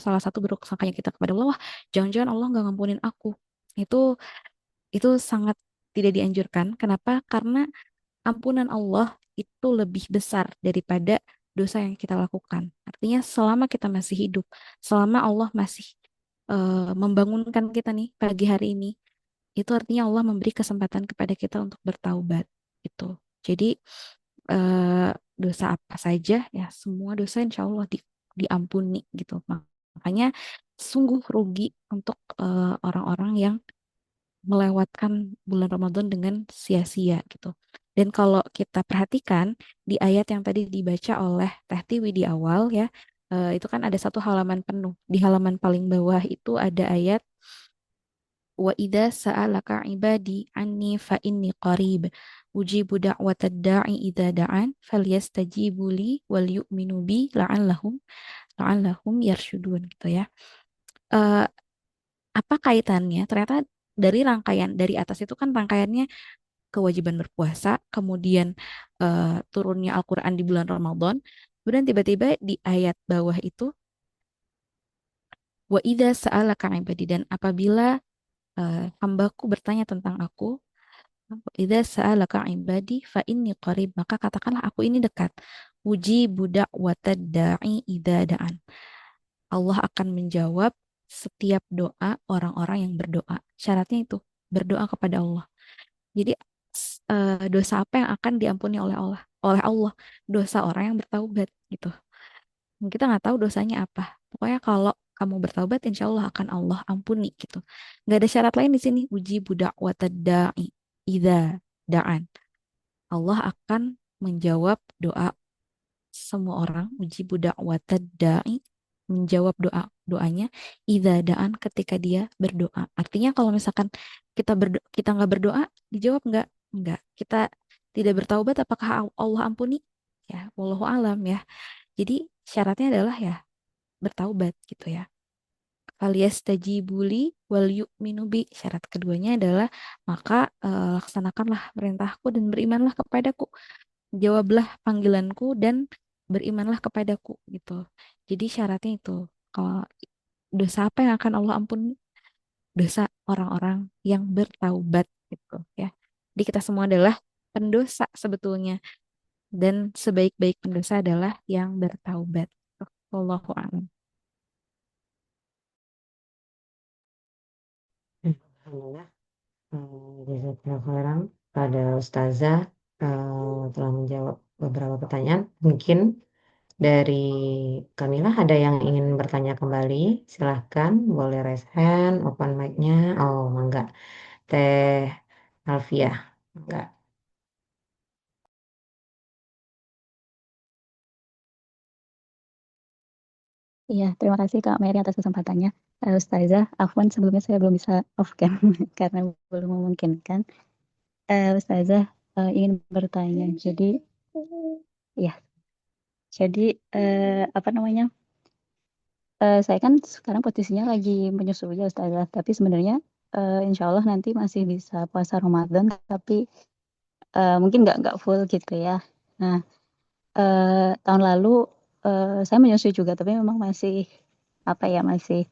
Salah satu buruk sangkanya kita kepada Allah, wah jangan-jangan Allah nggak ngampunin aku. Itu itu sangat tidak dianjurkan. Kenapa? Karena ampunan Allah itu lebih besar daripada dosa yang kita lakukan. Artinya selama kita masih hidup, selama Allah masih membangunkan kita nih pagi hari ini, itu artinya Allah memberi kesempatan kepada kita untuk bertaubat gitu. Jadi eh, dosa apa saja ya semua dosa insya Allah diampuni gitu. Makanya sungguh rugi untuk orang-orang yang melewatkan bulan Ramadan dengan sia-sia gitu. Dan kalau kita perhatikan di ayat yang tadi dibaca oleh Teh Tiwi di awal ya, itu kan ada satu halaman penuh. Di halaman paling bawah itu ada ayat wa idza sa'alaka ibadi anni fa inni qarib ujibu da'watad da'i idza da'an falyastajibu li wal yu'minu bi la'allahum yarshudun gitu ya. Eh, apa kaitannya? Ternyata dari rangkaian dari atas itu kan rangkaiannya kewajiban berpuasa, kemudian turunnya Al-Qur'an di bulan Ramadan, kemudian tiba-tiba di ayat bawah itu wa idza sa'alaka ibadi dan apabila hambaku bertanya tentang aku, idza sa'alaka ibadi fa inni qarib, maka katakanlah aku ini dekat. Uji budak watad da'i idza da'an. Allah akan menjawab setiap doa orang-orang yang berdoa. Syaratnya itu berdoa kepada Allah. Jadi dosa apa yang akan diampuni oleh Allah? Oleh Allah, dosa orang yang bertaubat gitu. Kita nggak tahu dosanya apa. Pokoknya kalau kamu bertaubat, insya Allah akan Allah ampuni gitu. Nggak ada syarat lain di sini. Uji budak watada'i ida da'an. Allah akan menjawab doa semua orang. Uji budak watada'i menjawab doanya ida da'an ketika dia berdoa. Artinya kalau misalkan kita nggak berdoa, dijawab nggak? Nggak. Kita tidak bertaubat, apakah Allah ampuni? Ya, wallahu alam ya. Jadi syaratnya adalah ya bertaubat gitu ya. Falyastajibuli wal yu'minu bi. Syarat keduanya adalah maka laksanakanlah perintahku dan berimanlah kepadaku. Jawablah panggilanku dan berimanlah kepadaku gitu. Jadi syaratnya itu. Kalau dosa apa yang akan Allah ampuni? Dosa orang-orang yang bertaubat gitu ya. Jadi kita semua adalah pendosa sebetulnya dan sebaik-baik pendosa adalah yang bertaubat. Wallahu a'lam. Alhamdulillah. Jazakallahu khairan pada Ustazah telah menjawab beberapa pertanyaan. Mungkin dari Kamila ada yang ingin bertanya kembali. Silahkan, boleh raise hand, open mic-nya. Oh, enggak. Teh Alfiah, enggak. Iya, terima kasih Kak Mary atas kesempatannya. Ustazah, Afwan sebelumnya saya belum bisa off cam karena belum memungkinkan. Ustazah ingin bertanya. Ya, jadi apa namanya? Saya kan sekarang posisinya lagi menyusui ya Ustazah, tapi sebenarnya insya Allah nanti masih bisa puasa Ramadan, tapi mungkin nggak full gitu ya. Nah, tahun lalu saya menyusui juga, tapi memang masih apa ya masih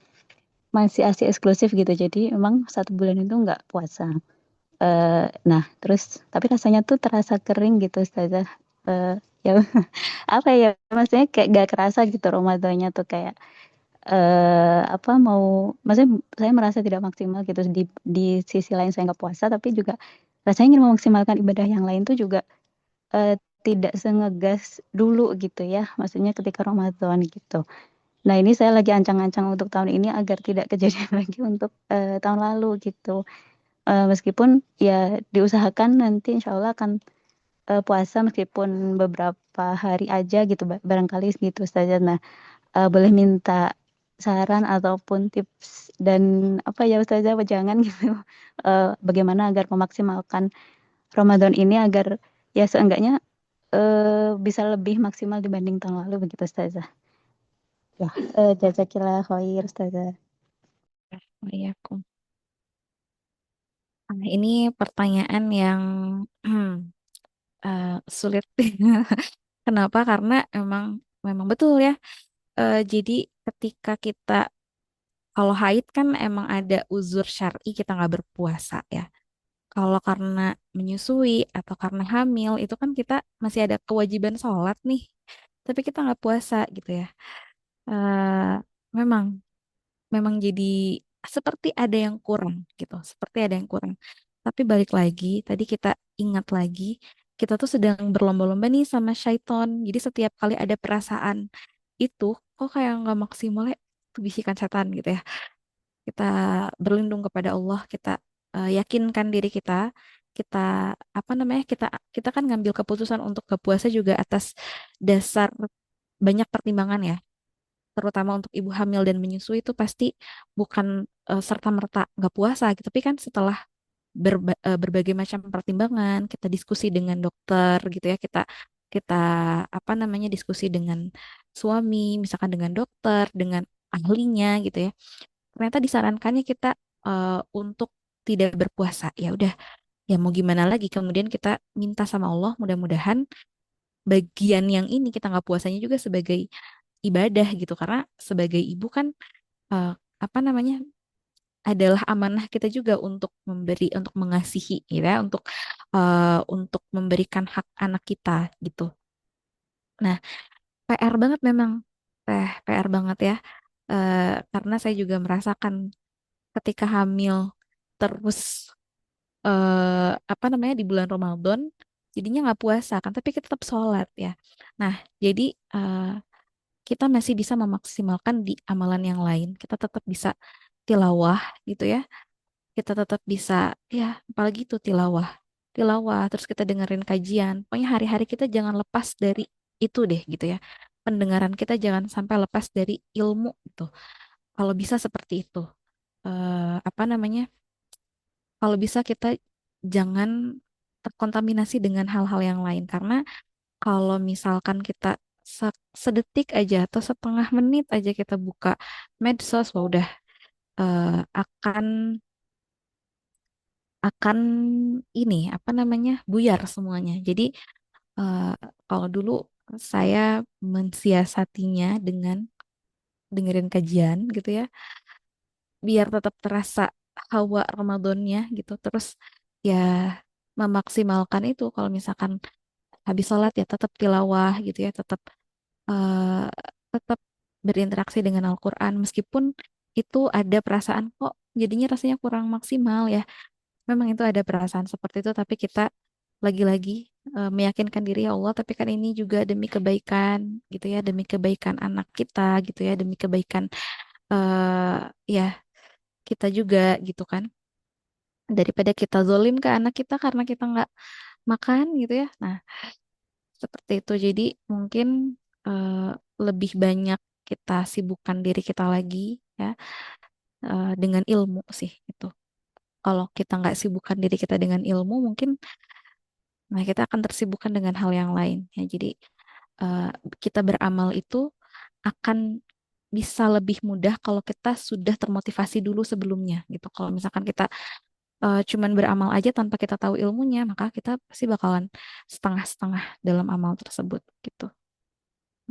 ASI eksklusif gitu. Jadi memang 1 bulan itu nggak puasa. Nah, terus tapi rasanya tuh terasa kering gitu Ustazah. Ya apa ya, maksudnya kayak gak kerasa gitu Ramadannya tuh kayak apa maksudnya saya merasa tidak maksimal gitu di sisi lain saya nggak puasa, tapi juga rasanya ingin memaksimalkan ibadah yang lain tuh juga tidak sengegas dulu gitu ya. Maksudnya ketika Ramadan gitu. Nah, ini saya lagi ancang-ancang untuk tahun ini agar tidak kejadian lagi untuk tahun lalu gitu. Meskipun ya diusahakan nanti insya Allah akan puasa meskipun beberapa hari aja gitu, barangkali gitu saja. Nah, boleh minta saran ataupun tips dan apa ya Ustazah, jangan gitu, bagaimana agar memaksimalkan Ramadan ini agar ya seenggaknya bisa lebih maksimal dibanding tahun lalu begitu Ustazah. Ya, jazakillah khair Ustazah. Waalaikumsalam. Nah, ini pertanyaan yang sulit. Kenapa? Karena emang memang betul ya. Jadi ketika kita kalau haid kan emang ada uzur syar'i kita nggak berpuasa ya. Kalau karena menyusui atau karena hamil itu kan kita masih ada kewajiban sholat nih, tapi kita nggak puasa gitu ya. Eh, memang memang jadi seperti ada yang kurang gitu, seperti ada yang kurang. Tapi balik lagi, tadi kita ingat lagi, kita tuh sedang berlomba-lomba nih sama syaiton. Jadi setiap kali ada perasaan itu, kok kayak nggak maksimal ya, itu bisikan setan gitu ya. Kita berlindung kepada Allah, kita yakinkan diri kita apa namanya, kita kan ngambil keputusan untuk ke puasa juga atas dasar banyak pertimbangan ya, terutama untuk ibu hamil dan menyusui itu pasti bukan serta-merta nggak puasa gitu. Tapi kan setelah berbagai macam pertimbangan, kita diskusi dengan dokter gitu ya, kita kita apa namanya diskusi dengan suami, misalkan dengan dokter, dengan ahlinya gitu ya. Ternyata disarankannya kita untuk tidak berpuasa. Ya udah, ya mau gimana lagi. Kemudian kita minta sama Allah, mudah-mudahan bagian yang ini kita nggak puasanya juga sebagai ibadah gitu, karena sebagai ibu kan eh, apa namanya adalah amanah kita juga untuk memberi, untuk mengasihi gitu ya, untuk memberikan hak anak kita gitu. Nah, PR banget memang, PR banget ya. Karena saya juga merasakan ketika hamil terus apa namanya di bulan Ramadan jadinya nggak puasa kan, tapi kita tetap sholat ya. Nah, jadi eh, kita masih bisa memaksimalkan di amalan yang lain. Kita tetap bisa tilawah gitu ya. Kita tetap bisa ya, apalagi itu tilawah. Tilawah, terus kita dengerin kajian. Pokoknya hari-hari kita jangan lepas dari itu deh gitu ya. Pendengaran kita jangan sampai lepas dari ilmu gitu. Kalau bisa seperti itu. Apa namanya? Kalau bisa kita jangan terkontaminasi dengan hal-hal yang lain, karena kalau misalkan kita sedetik aja atau setengah menit aja kita buka medsos, wah udah akan ini apa namanya buyar semuanya. Jadi eh, kalau dulu saya mensiasatinya dengan dengerin kajian gitu ya, biar tetap terasa hawa Ramadannya gitu. Terus ya memaksimalkan itu, kalau misalkan habis sholat ya tetap tilawah gitu ya, eh, tetap berinteraksi dengan Al-Quran meskipun itu ada perasaan kok jadinya rasanya kurang maksimal ya. Memang itu ada perasaan seperti itu, tapi kita lagi-lagi meyakinkan diri ya Allah, tapi kan ini juga demi kebaikan gitu ya, demi kebaikan anak kita gitu ya, demi kebaikan ya kita juga gitu kan. Daripada kita zolim ke anak kita karena kita nggak makan gitu ya. Nah, seperti itu. Jadi mungkin eh, lebih banyak kita sibukkan diri kita lagi ya, dengan ilmu sih itu. Kalau kita nggak sibukkan diri kita dengan ilmu, mungkin nah kita akan tersibukkan dengan hal yang lain ya. Jadi eh, kita beramal itu akan bisa lebih mudah kalau kita sudah termotivasi dulu sebelumnya gitu. Kalau misalkan kita cuman beramal aja tanpa kita tahu ilmunya, maka kita pasti bakalan setengah-setengah dalam amal tersebut gitu.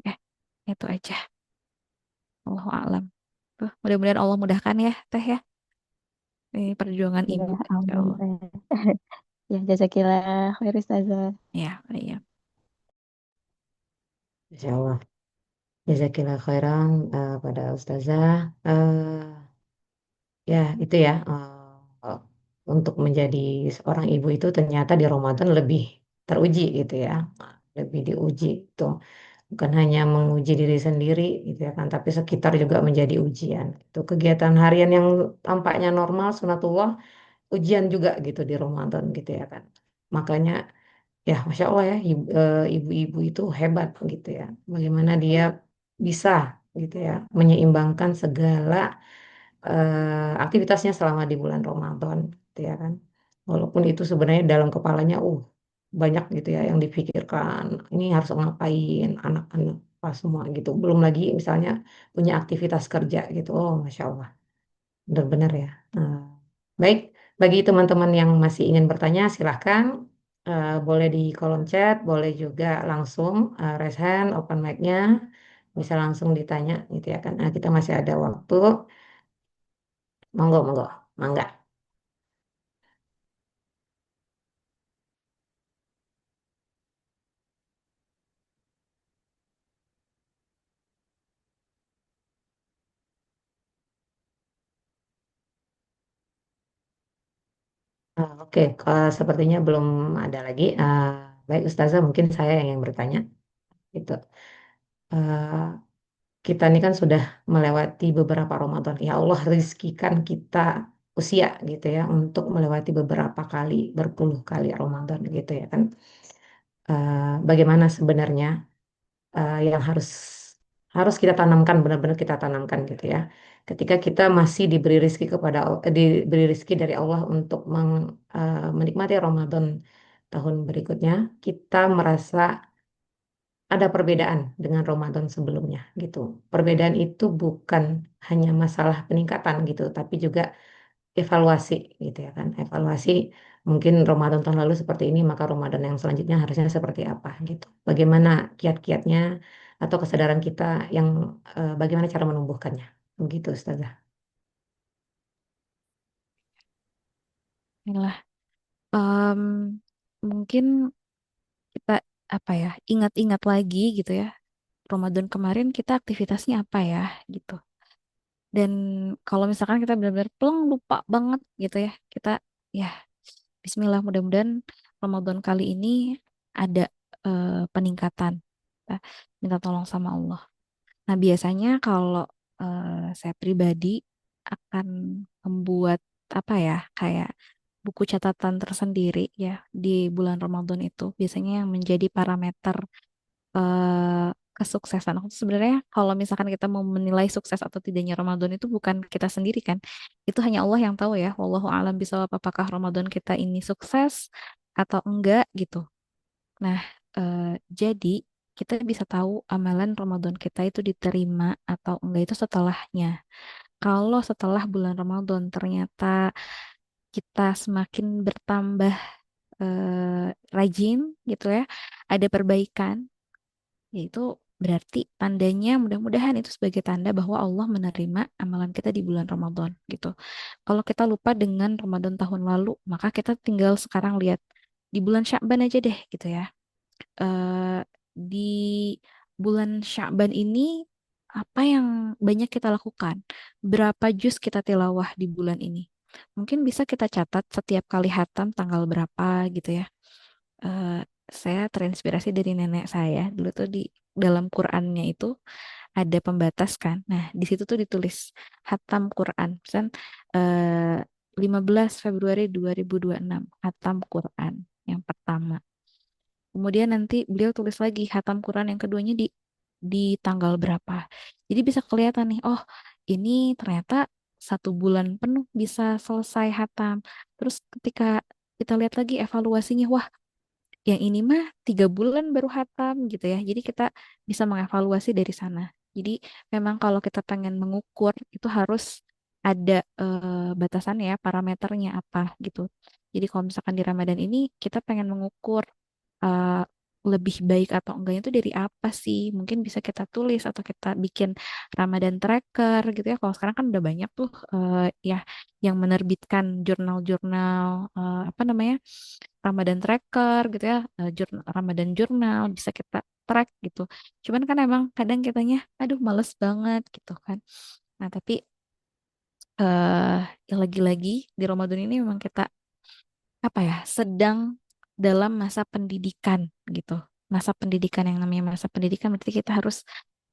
Oke, itu aja. Allahu a'lam. Tuh, mudah-mudahan Allah mudahkan ya, Teh ya. Ini perjuangan Ya, ibu, insya amin. Allah. Ya, jazakillah khair Ustazah. Ya, iya. Insya Allah. Jazakillah khairan pada Ustazah. Ya, itu ya. Untuk menjadi seorang ibu itu ternyata di Ramadan lebih teruji gitu ya. Lebih diuji itu. Bukan hanya menguji diri sendiri gitu ya kan, tapi sekitar juga menjadi ujian. Itu kegiatan harian yang tampaknya normal, sunatullah, ujian juga gitu di Ramadan gitu ya kan. Makanya ya Masya Allah ya, ibu-ibu itu hebat gitu ya. Bagaimana dia bisa gitu ya menyeimbangkan segala aktivitasnya selama di bulan Ramadan gitu ya kan. Walaupun itu sebenarnya dalam kepalanya banyak gitu ya yang dipikirkan. Ini harus ngapain anak-anak apa semua gitu. Belum lagi misalnya punya aktivitas kerja gitu. Oh, Masya Allah. Benar-benar ya. Nah, baik. Bagi teman-teman yang masih ingin bertanya, silahkan boleh di kolom chat, boleh juga langsung raise hand, open mic-nya, bisa langsung ditanya gitu ya kan. Nah, kita masih ada waktu, monggo, monggo, mangga. Oke, sepertinya belum ada lagi. Baik Ustazah, mungkin saya yang bertanya. Gitu. Eh, kita ini kan sudah melewati beberapa Ramadan. Ya Allah rizkikan kita usia gitu ya untuk melewati beberapa kali, berpuluh kali Ramadan gitu ya kan. Bagaimana sebenarnya yang harus harus kita tanamkan, benar-benar kita tanamkan gitu ya. Ketika kita masih diberi rezeki dari Allah untuk menikmati Ramadan tahun berikutnya, kita merasa ada perbedaan dengan Ramadan sebelumnya gitu. Perbedaan itu bukan hanya masalah peningkatan gitu, tapi juga evaluasi gitu ya kan. Evaluasi mungkin Ramadan tahun lalu seperti ini, maka Ramadan yang selanjutnya harusnya seperti apa gitu. Bagaimana kiat-kiatnya atau kesadaran kita yang bagaimana cara menumbuhkannya. Begitu Ustazah. Inilah, em, mungkin kita apa ya, ingat-ingat lagi gitu ya. Ramadan kemarin kita aktivitasnya apa ya gitu. Dan kalau misalkan kita benar-benar plong lupa banget gitu ya, kita ya Bismillah, mudah-mudahan Ramadan kali ini ada peningkatan. Kita minta tolong sama Allah. Nah, biasanya kalau saya pribadi akan membuat apa ya, kayak buku catatan tersendiri ya di bulan Ramadan itu. Biasanya yang menjadi parameter kesuksesan. Aku tuh sebenarnya kalau misalkan kita mau menilai sukses atau tidaknya Ramadan itu bukan kita sendiri kan. Itu hanya Allah yang tahu ya. Wallahu a'lam bishawab, apakah Ramadan kita ini sukses atau enggak gitu. Nah, jadi kita bisa tahu amalan Ramadan kita itu diterima atau enggak itu setelahnya. Kalau setelah bulan Ramadan ternyata kita semakin bertambah rajin gitu ya, ada perbaikan, yaitu berarti tandanya mudah-mudahan itu sebagai tanda bahwa Allah menerima amalan kita di bulan Ramadan gitu. Kalau kita lupa dengan Ramadan tahun lalu, maka kita tinggal sekarang lihat di bulan Sya'ban aja deh gitu ya. Di bulan Sya'ban ini apa yang banyak kita lakukan? Berapa juz kita tilawah di bulan ini? Mungkin bisa kita catat setiap kali hatam tanggal berapa gitu ya. Eh, saya terinspirasi dari nenek saya. Dulu tuh di dalam Qur'annya itu ada pembatas kan. Nah, di situ tuh ditulis hatam Quran. Misal 15 Februari 2026 hatam Quran yang pertama. Kemudian nanti beliau tulis lagi hatam Quran yang keduanya di tanggal berapa. Jadi bisa kelihatan nih, oh ini ternyata 1 bulan penuh bisa selesai hatam. Terus ketika kita lihat lagi evaluasinya, wah yang ini mah 3 bulan baru hatam gitu ya. Jadi kita bisa mengevaluasi dari sana. Jadi memang kalau kita pengen mengukur itu harus ada batasannya ya, parameternya apa gitu. Jadi kalau misalkan di Ramadan ini kita pengen mengukur eh, lebih baik atau enggaknya itu dari apa sih? Mungkin bisa kita tulis atau kita bikin Ramadan tracker gitu ya. Kalau sekarang kan udah banyak tuh ya yang menerbitkan jurnal-jurnal apa namanya? Ramadan tracker gitu ya, Ramadan jurnal bisa kita track gitu. Cuman kan emang kadang kitanya aduh males banget gitu kan. Nah, tapi eh ya lagi-lagi di Ramadan ini memang kita apa ya, sedang dalam masa pendidikan gitu. Masa pendidikan, yang namanya masa pendidikan berarti kita harus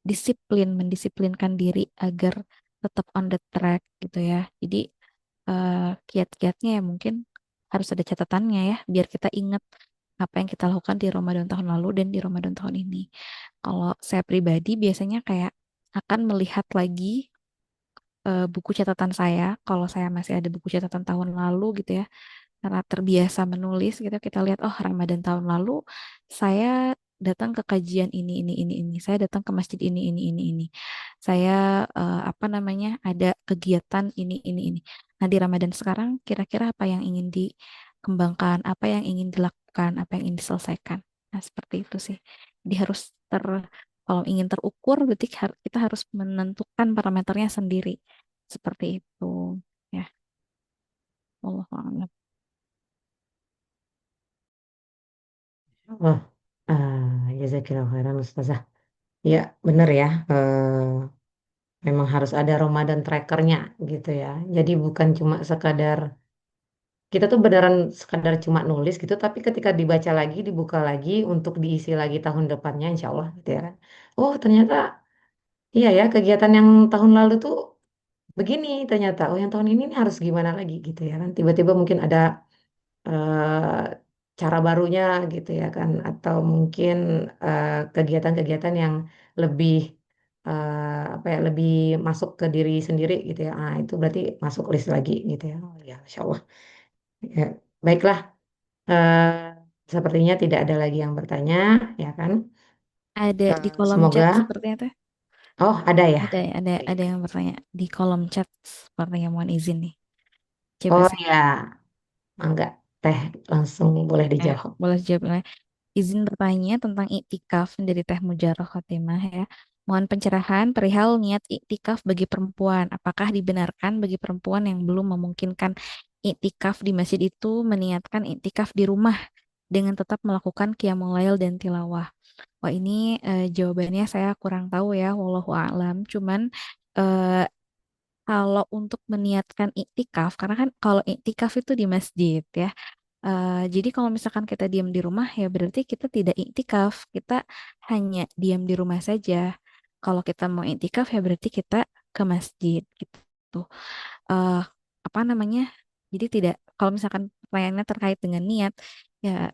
mendisiplinkan diri agar tetap on the track gitu ya. Jadi kiat-kiatnya ya mungkin harus ada catatannya ya, biar kita ingat apa yang kita lakukan di Ramadan tahun lalu dan di Ramadan tahun ini. Kalau saya pribadi biasanya kayak akan melihat lagi buku catatan saya, kalau saya masih ada buku catatan tahun lalu gitu ya, karena terbiasa menulis gitu kita lihat oh Ramadan tahun lalu saya datang ke kajian ini. Saya datang ke masjid ini. Saya apa namanya ada kegiatan ini. Nah, di Ramadan sekarang kira-kira apa yang ingin dikembangkan, apa yang ingin dilakukan, apa yang ingin diselesaikan. Nah, seperti itu sih. Jadi harus kalau ingin terukur berarti kita harus menentukan parameternya sendiri. Seperti itu. Ya, Allah a'lam. Wah, jazakillah khairan Ustazah. Ya, benar ya. Memang harus ada Ramadan trackernya gitu ya. Jadi bukan cuma sekadar kita tuh beneran sekadar cuma nulis gitu, tapi ketika dibaca lagi, dibuka lagi untuk diisi lagi tahun depannya, insya Allah gitu ya kan. Oh ternyata iya ya kegiatan yang tahun lalu tuh begini ternyata. Oh yang tahun ini nih harus gimana lagi gitu ya kan. Tiba-tiba mungkin ada cara barunya gitu ya kan, atau mungkin kegiatan-kegiatan yang lebih apa ya lebih masuk ke diri sendiri gitu ya. Ah itu berarti masuk list lagi gitu ya. Oh ya, insya Allah. Ya, baiklah. Eh, Sepertinya tidak ada lagi yang bertanya, ya kan? Ada di kolom chat Semoga. sepertinya teh. Oh, ada ya. Ada ya, ada Baik. yang bertanya di kolom chat sepertinya mohon izin nih. Coba Oh saya ya, mangga teh langsung boleh dijawab. boleh jawab ya. Izin bertanya tentang iktikaf dari Teh Mujarah Khotimah ya. Mohon pencerahan perihal niat iktikaf bagi perempuan. Apakah dibenarkan bagi perempuan yang belum memungkinkan iktikaf di masjid itu meniatkan iktikaf di rumah dengan tetap melakukan qiyamul lail dan tilawah? Wah ini jawabannya saya kurang tahu ya, wallahu a'lam. Cuman eh, kalau untuk meniatkan iktikaf, karena kan kalau iktikaf itu di masjid ya. Jadi kalau misalkan kita diam di rumah ya berarti kita tidak iktikaf, kita hanya diam di rumah saja. Kalau kita mau iktikaf ya berarti kita ke masjid gitu. Eh Apa namanya? Jadi tidak kalau misalkan pertanyaannya terkait dengan niat ya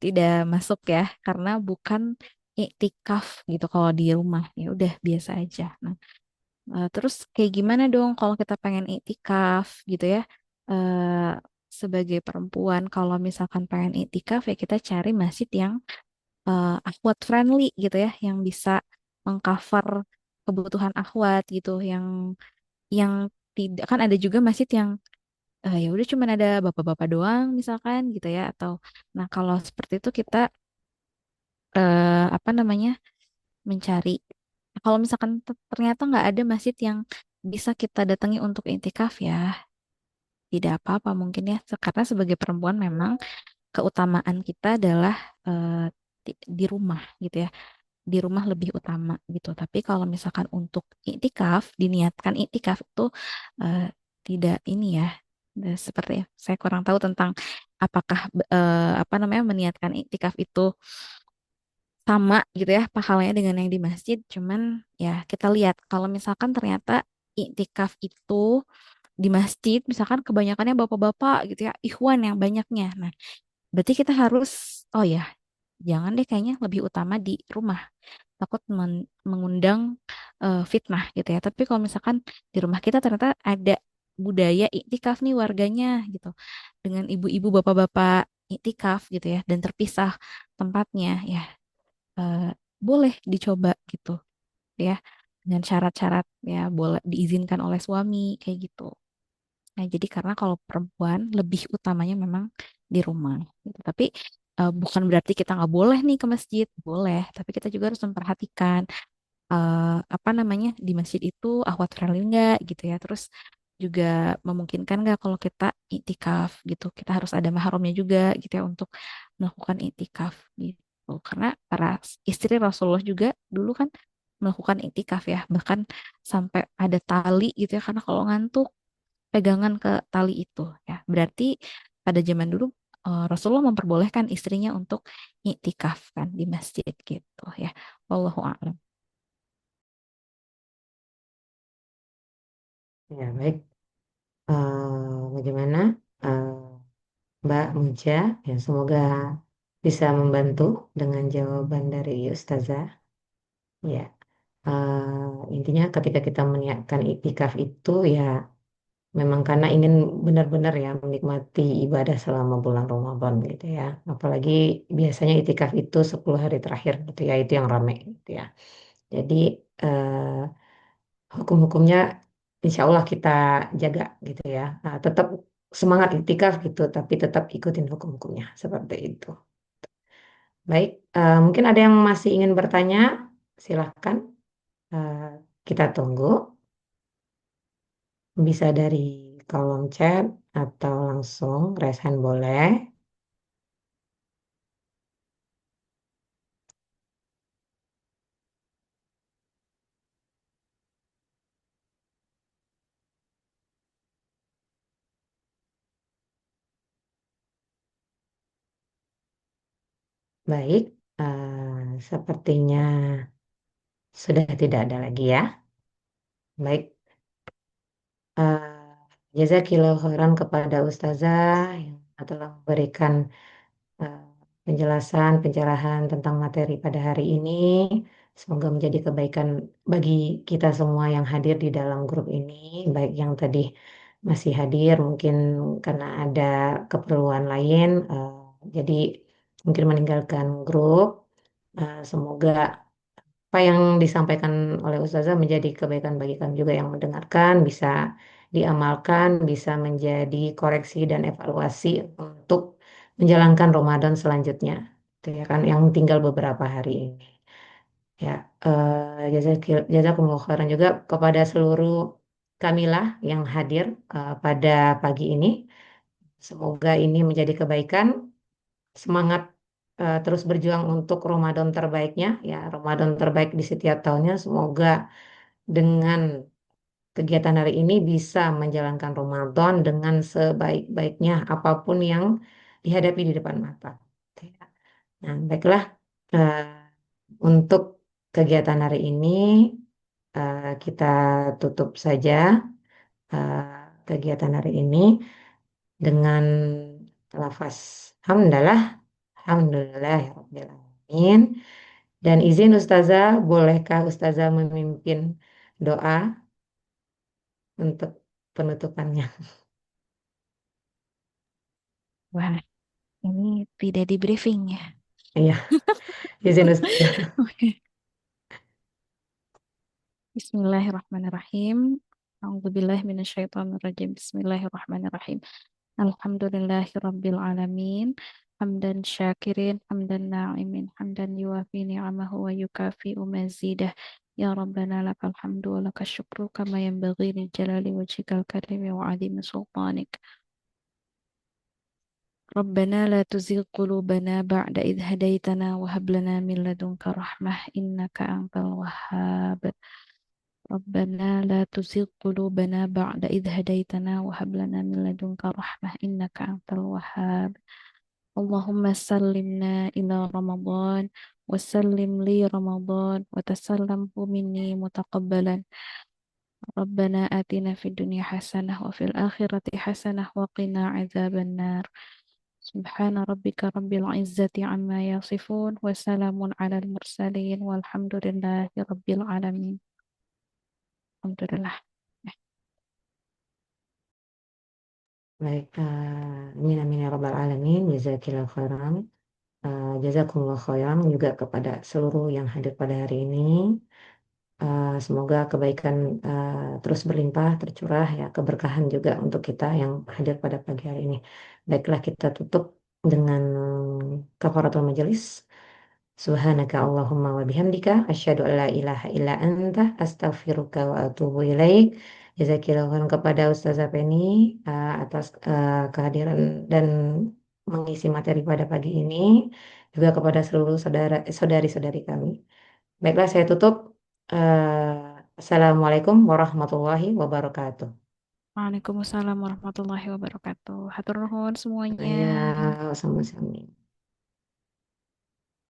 tidak masuk ya karena bukan iktikaf gitu kalau di rumah ya udah biasa aja. Nah, terus kayak gimana dong kalau kita pengen iktikaf gitu ya? Eh, Sebagai perempuan, kalau misalkan pengen iktikaf ya kita cari masjid yang akhwat friendly gitu ya, yang bisa mengcover kebutuhan akhwat gitu, yang tidak kan ada juga masjid yang ya udah cuman ada bapak-bapak doang misalkan gitu ya, atau nah kalau seperti itu kita apa namanya mencari kalau misalkan ternyata nggak ada masjid yang bisa kita datangi untuk intikaf ya tidak apa-apa mungkin ya karena sebagai perempuan memang keutamaan kita adalah di rumah gitu ya di rumah lebih utama gitu tapi kalau misalkan untuk iktikaf diniatkan iktikaf itu eh, tidak ini ya seperti ya saya kurang tahu tentang apakah apa namanya meniatkan iktikaf itu sama gitu ya pahalanya dengan yang di masjid cuman ya kita lihat kalau misalkan ternyata iktikaf itu di masjid misalkan kebanyakannya bapak-bapak gitu ya ikhwan yang banyaknya nah berarti kita harus oh ya jangan deh kayaknya lebih utama di rumah takut mengundang fitnah gitu ya tapi kalau misalkan di rumah kita ternyata ada budaya iktikaf nih warganya gitu dengan ibu-ibu bapak-bapak iktikaf gitu ya dan terpisah tempatnya ya eh, boleh dicoba gitu ya dengan syarat-syarat ya boleh diizinkan oleh suami kayak gitu. Nah, jadi karena kalau perempuan lebih utamanya memang di rumah gitu. Tapi bukan berarti kita nggak boleh nih ke masjid, boleh. Tapi kita juga harus memperhatikan apa namanya di masjid itu ahwat friendly nggak gitu ya. Terus juga memungkinkan nggak kalau kita iktikaf gitu. Kita harus ada mahramnya juga gitu ya untuk melakukan iktikaf gitu. Karena para istri Rasulullah juga dulu kan melakukan iktikaf ya. Bahkan sampai ada tali gitu ya. Karena kalau ngantuk pegangan ke tali itu ya. Berarti pada zaman dulu Rasulullah memperbolehkan istrinya untuk iktikaf kan di masjid gitu ya. Wallahu a'lam. Ya, baik. Bagaimana Eh, Mbak Muja? Ya, semoga bisa membantu dengan jawaban dari Ustazah. Ya, intinya ketika kita meniatkan iktikaf itu ya Memang karena ingin benar-benar ya menikmati ibadah selama bulan Ramadan gitu ya. Apalagi biasanya itikaf itu 10 hari terakhir gitu ya, itu yang rame gitu ya. Jadi hukum-hukumnya insya Allah kita jaga gitu ya. Nah, tetap semangat itikaf gitu, tapi tetap ikutin hukum-hukumnya seperti itu. Baik, mungkin ada yang masih ingin bertanya, silahkan. Eh, kita tunggu, bisa dari kolom chat atau langsung raise hand boleh. Baik, sepertinya sudah tidak ada lagi ya. Baik, eh, jazakillah khairan kepada Ustazah yang telah memberikan eh, penjelasan, pencerahan tentang materi pada hari ini. Semoga menjadi kebaikan bagi kita semua yang hadir di dalam grup ini, baik yang tadi masih hadir mungkin karena ada keperluan lain, jadi mungkin meninggalkan grup. Semoga apa yang disampaikan oleh Ustazah menjadi kebaikan bagi kami juga yang mendengarkan, bisa diamalkan, bisa menjadi koreksi dan evaluasi untuk menjalankan Ramadan selanjutnya. Itu ya kan yang tinggal beberapa hari ini. Ya, jazakumullah khairan juga kepada seluruh kamilah yang hadir pada pagi ini. Semoga ini menjadi kebaikan, semangat terus berjuang untuk Ramadan terbaiknya, ya Ramadan terbaik di setiap tahunnya. Semoga dengan kegiatan hari ini bisa menjalankan Ramadan dengan sebaik-baiknya apapun yang dihadapi di depan mata. Nah, baiklah, eh, untuk kegiatan hari ini kita tutup saja eh, kegiatan hari ini dengan lafaz hamdalah, alhamdulillah ya Rabbil Alamin. Dan izin Ustazah, bolehkah Ustazah memimpin doa untuk penutupannya? Wah, ini tidak di briefing ya. Iya, izin Ustazah. Oke. Bismillahirrahmanirrahim. A'udzubillahi minasyaitonirrajim. Bismillahirrahmanirrahim. Alhamdulillahirabbil alamin. Hamdan syakirin, hamdan na'imin, hamdan yuwafi ni'amahu wa yukafi'u mazidah. Ya Rabbana lakal hamdu wa lakal syukru kama yanbaghi li jalali wajhikal karimi wa 'azimi sultanik. ربنا لا تزغ قلوبنا بعد إذ هديتنا وهب لنا من لدنك رحمة إنك أنت الوهاب. ربنا لا تزغ قلوبنا بعد إذ هديتنا وهب لنا من لدنك رحمة إنك أنت الوهاب. اللهم سلمنا إلى رمضان وسلم لي رمضان وتسلمه مني متقبلا. ربنا آتنا في الدنيا حسنة وفي الآخرة حسنة وقنا عذاب النار. سبحان ربك رب العزة عما يصفون وسلام على المرسلين والحمد لله رب العالمين. الحمد لله. Baik, amin amin ya rabbal alamin. Jazakillah khairan. Jazakumullah khairan juga kepada seluruh yang hadir pada hari ini. Semoga kebaikan terus berlimpah, tercurah ya, keberkahan juga untuk kita yang hadir pada pagi hari ini. Baiklah, kita tutup dengan kafaratul majelis. Subhanaka Allahumma wa bihamdika asyhadu an la ilaha illa anta astaghfiruka wa atubu ilaik. Jazakillahu khairan kepada Ustazah Penny atas kehadiran dan mengisi materi pada pagi ini, juga kepada seluruh saudari-saudari kami. Baiklah, saya tutup. Assalamualaikum warahmatullahi wabarakatuh. Waalaikumsalam warahmatullahi wabarakatuh. Hatur nuhun semuanya. Ya, sama-sama.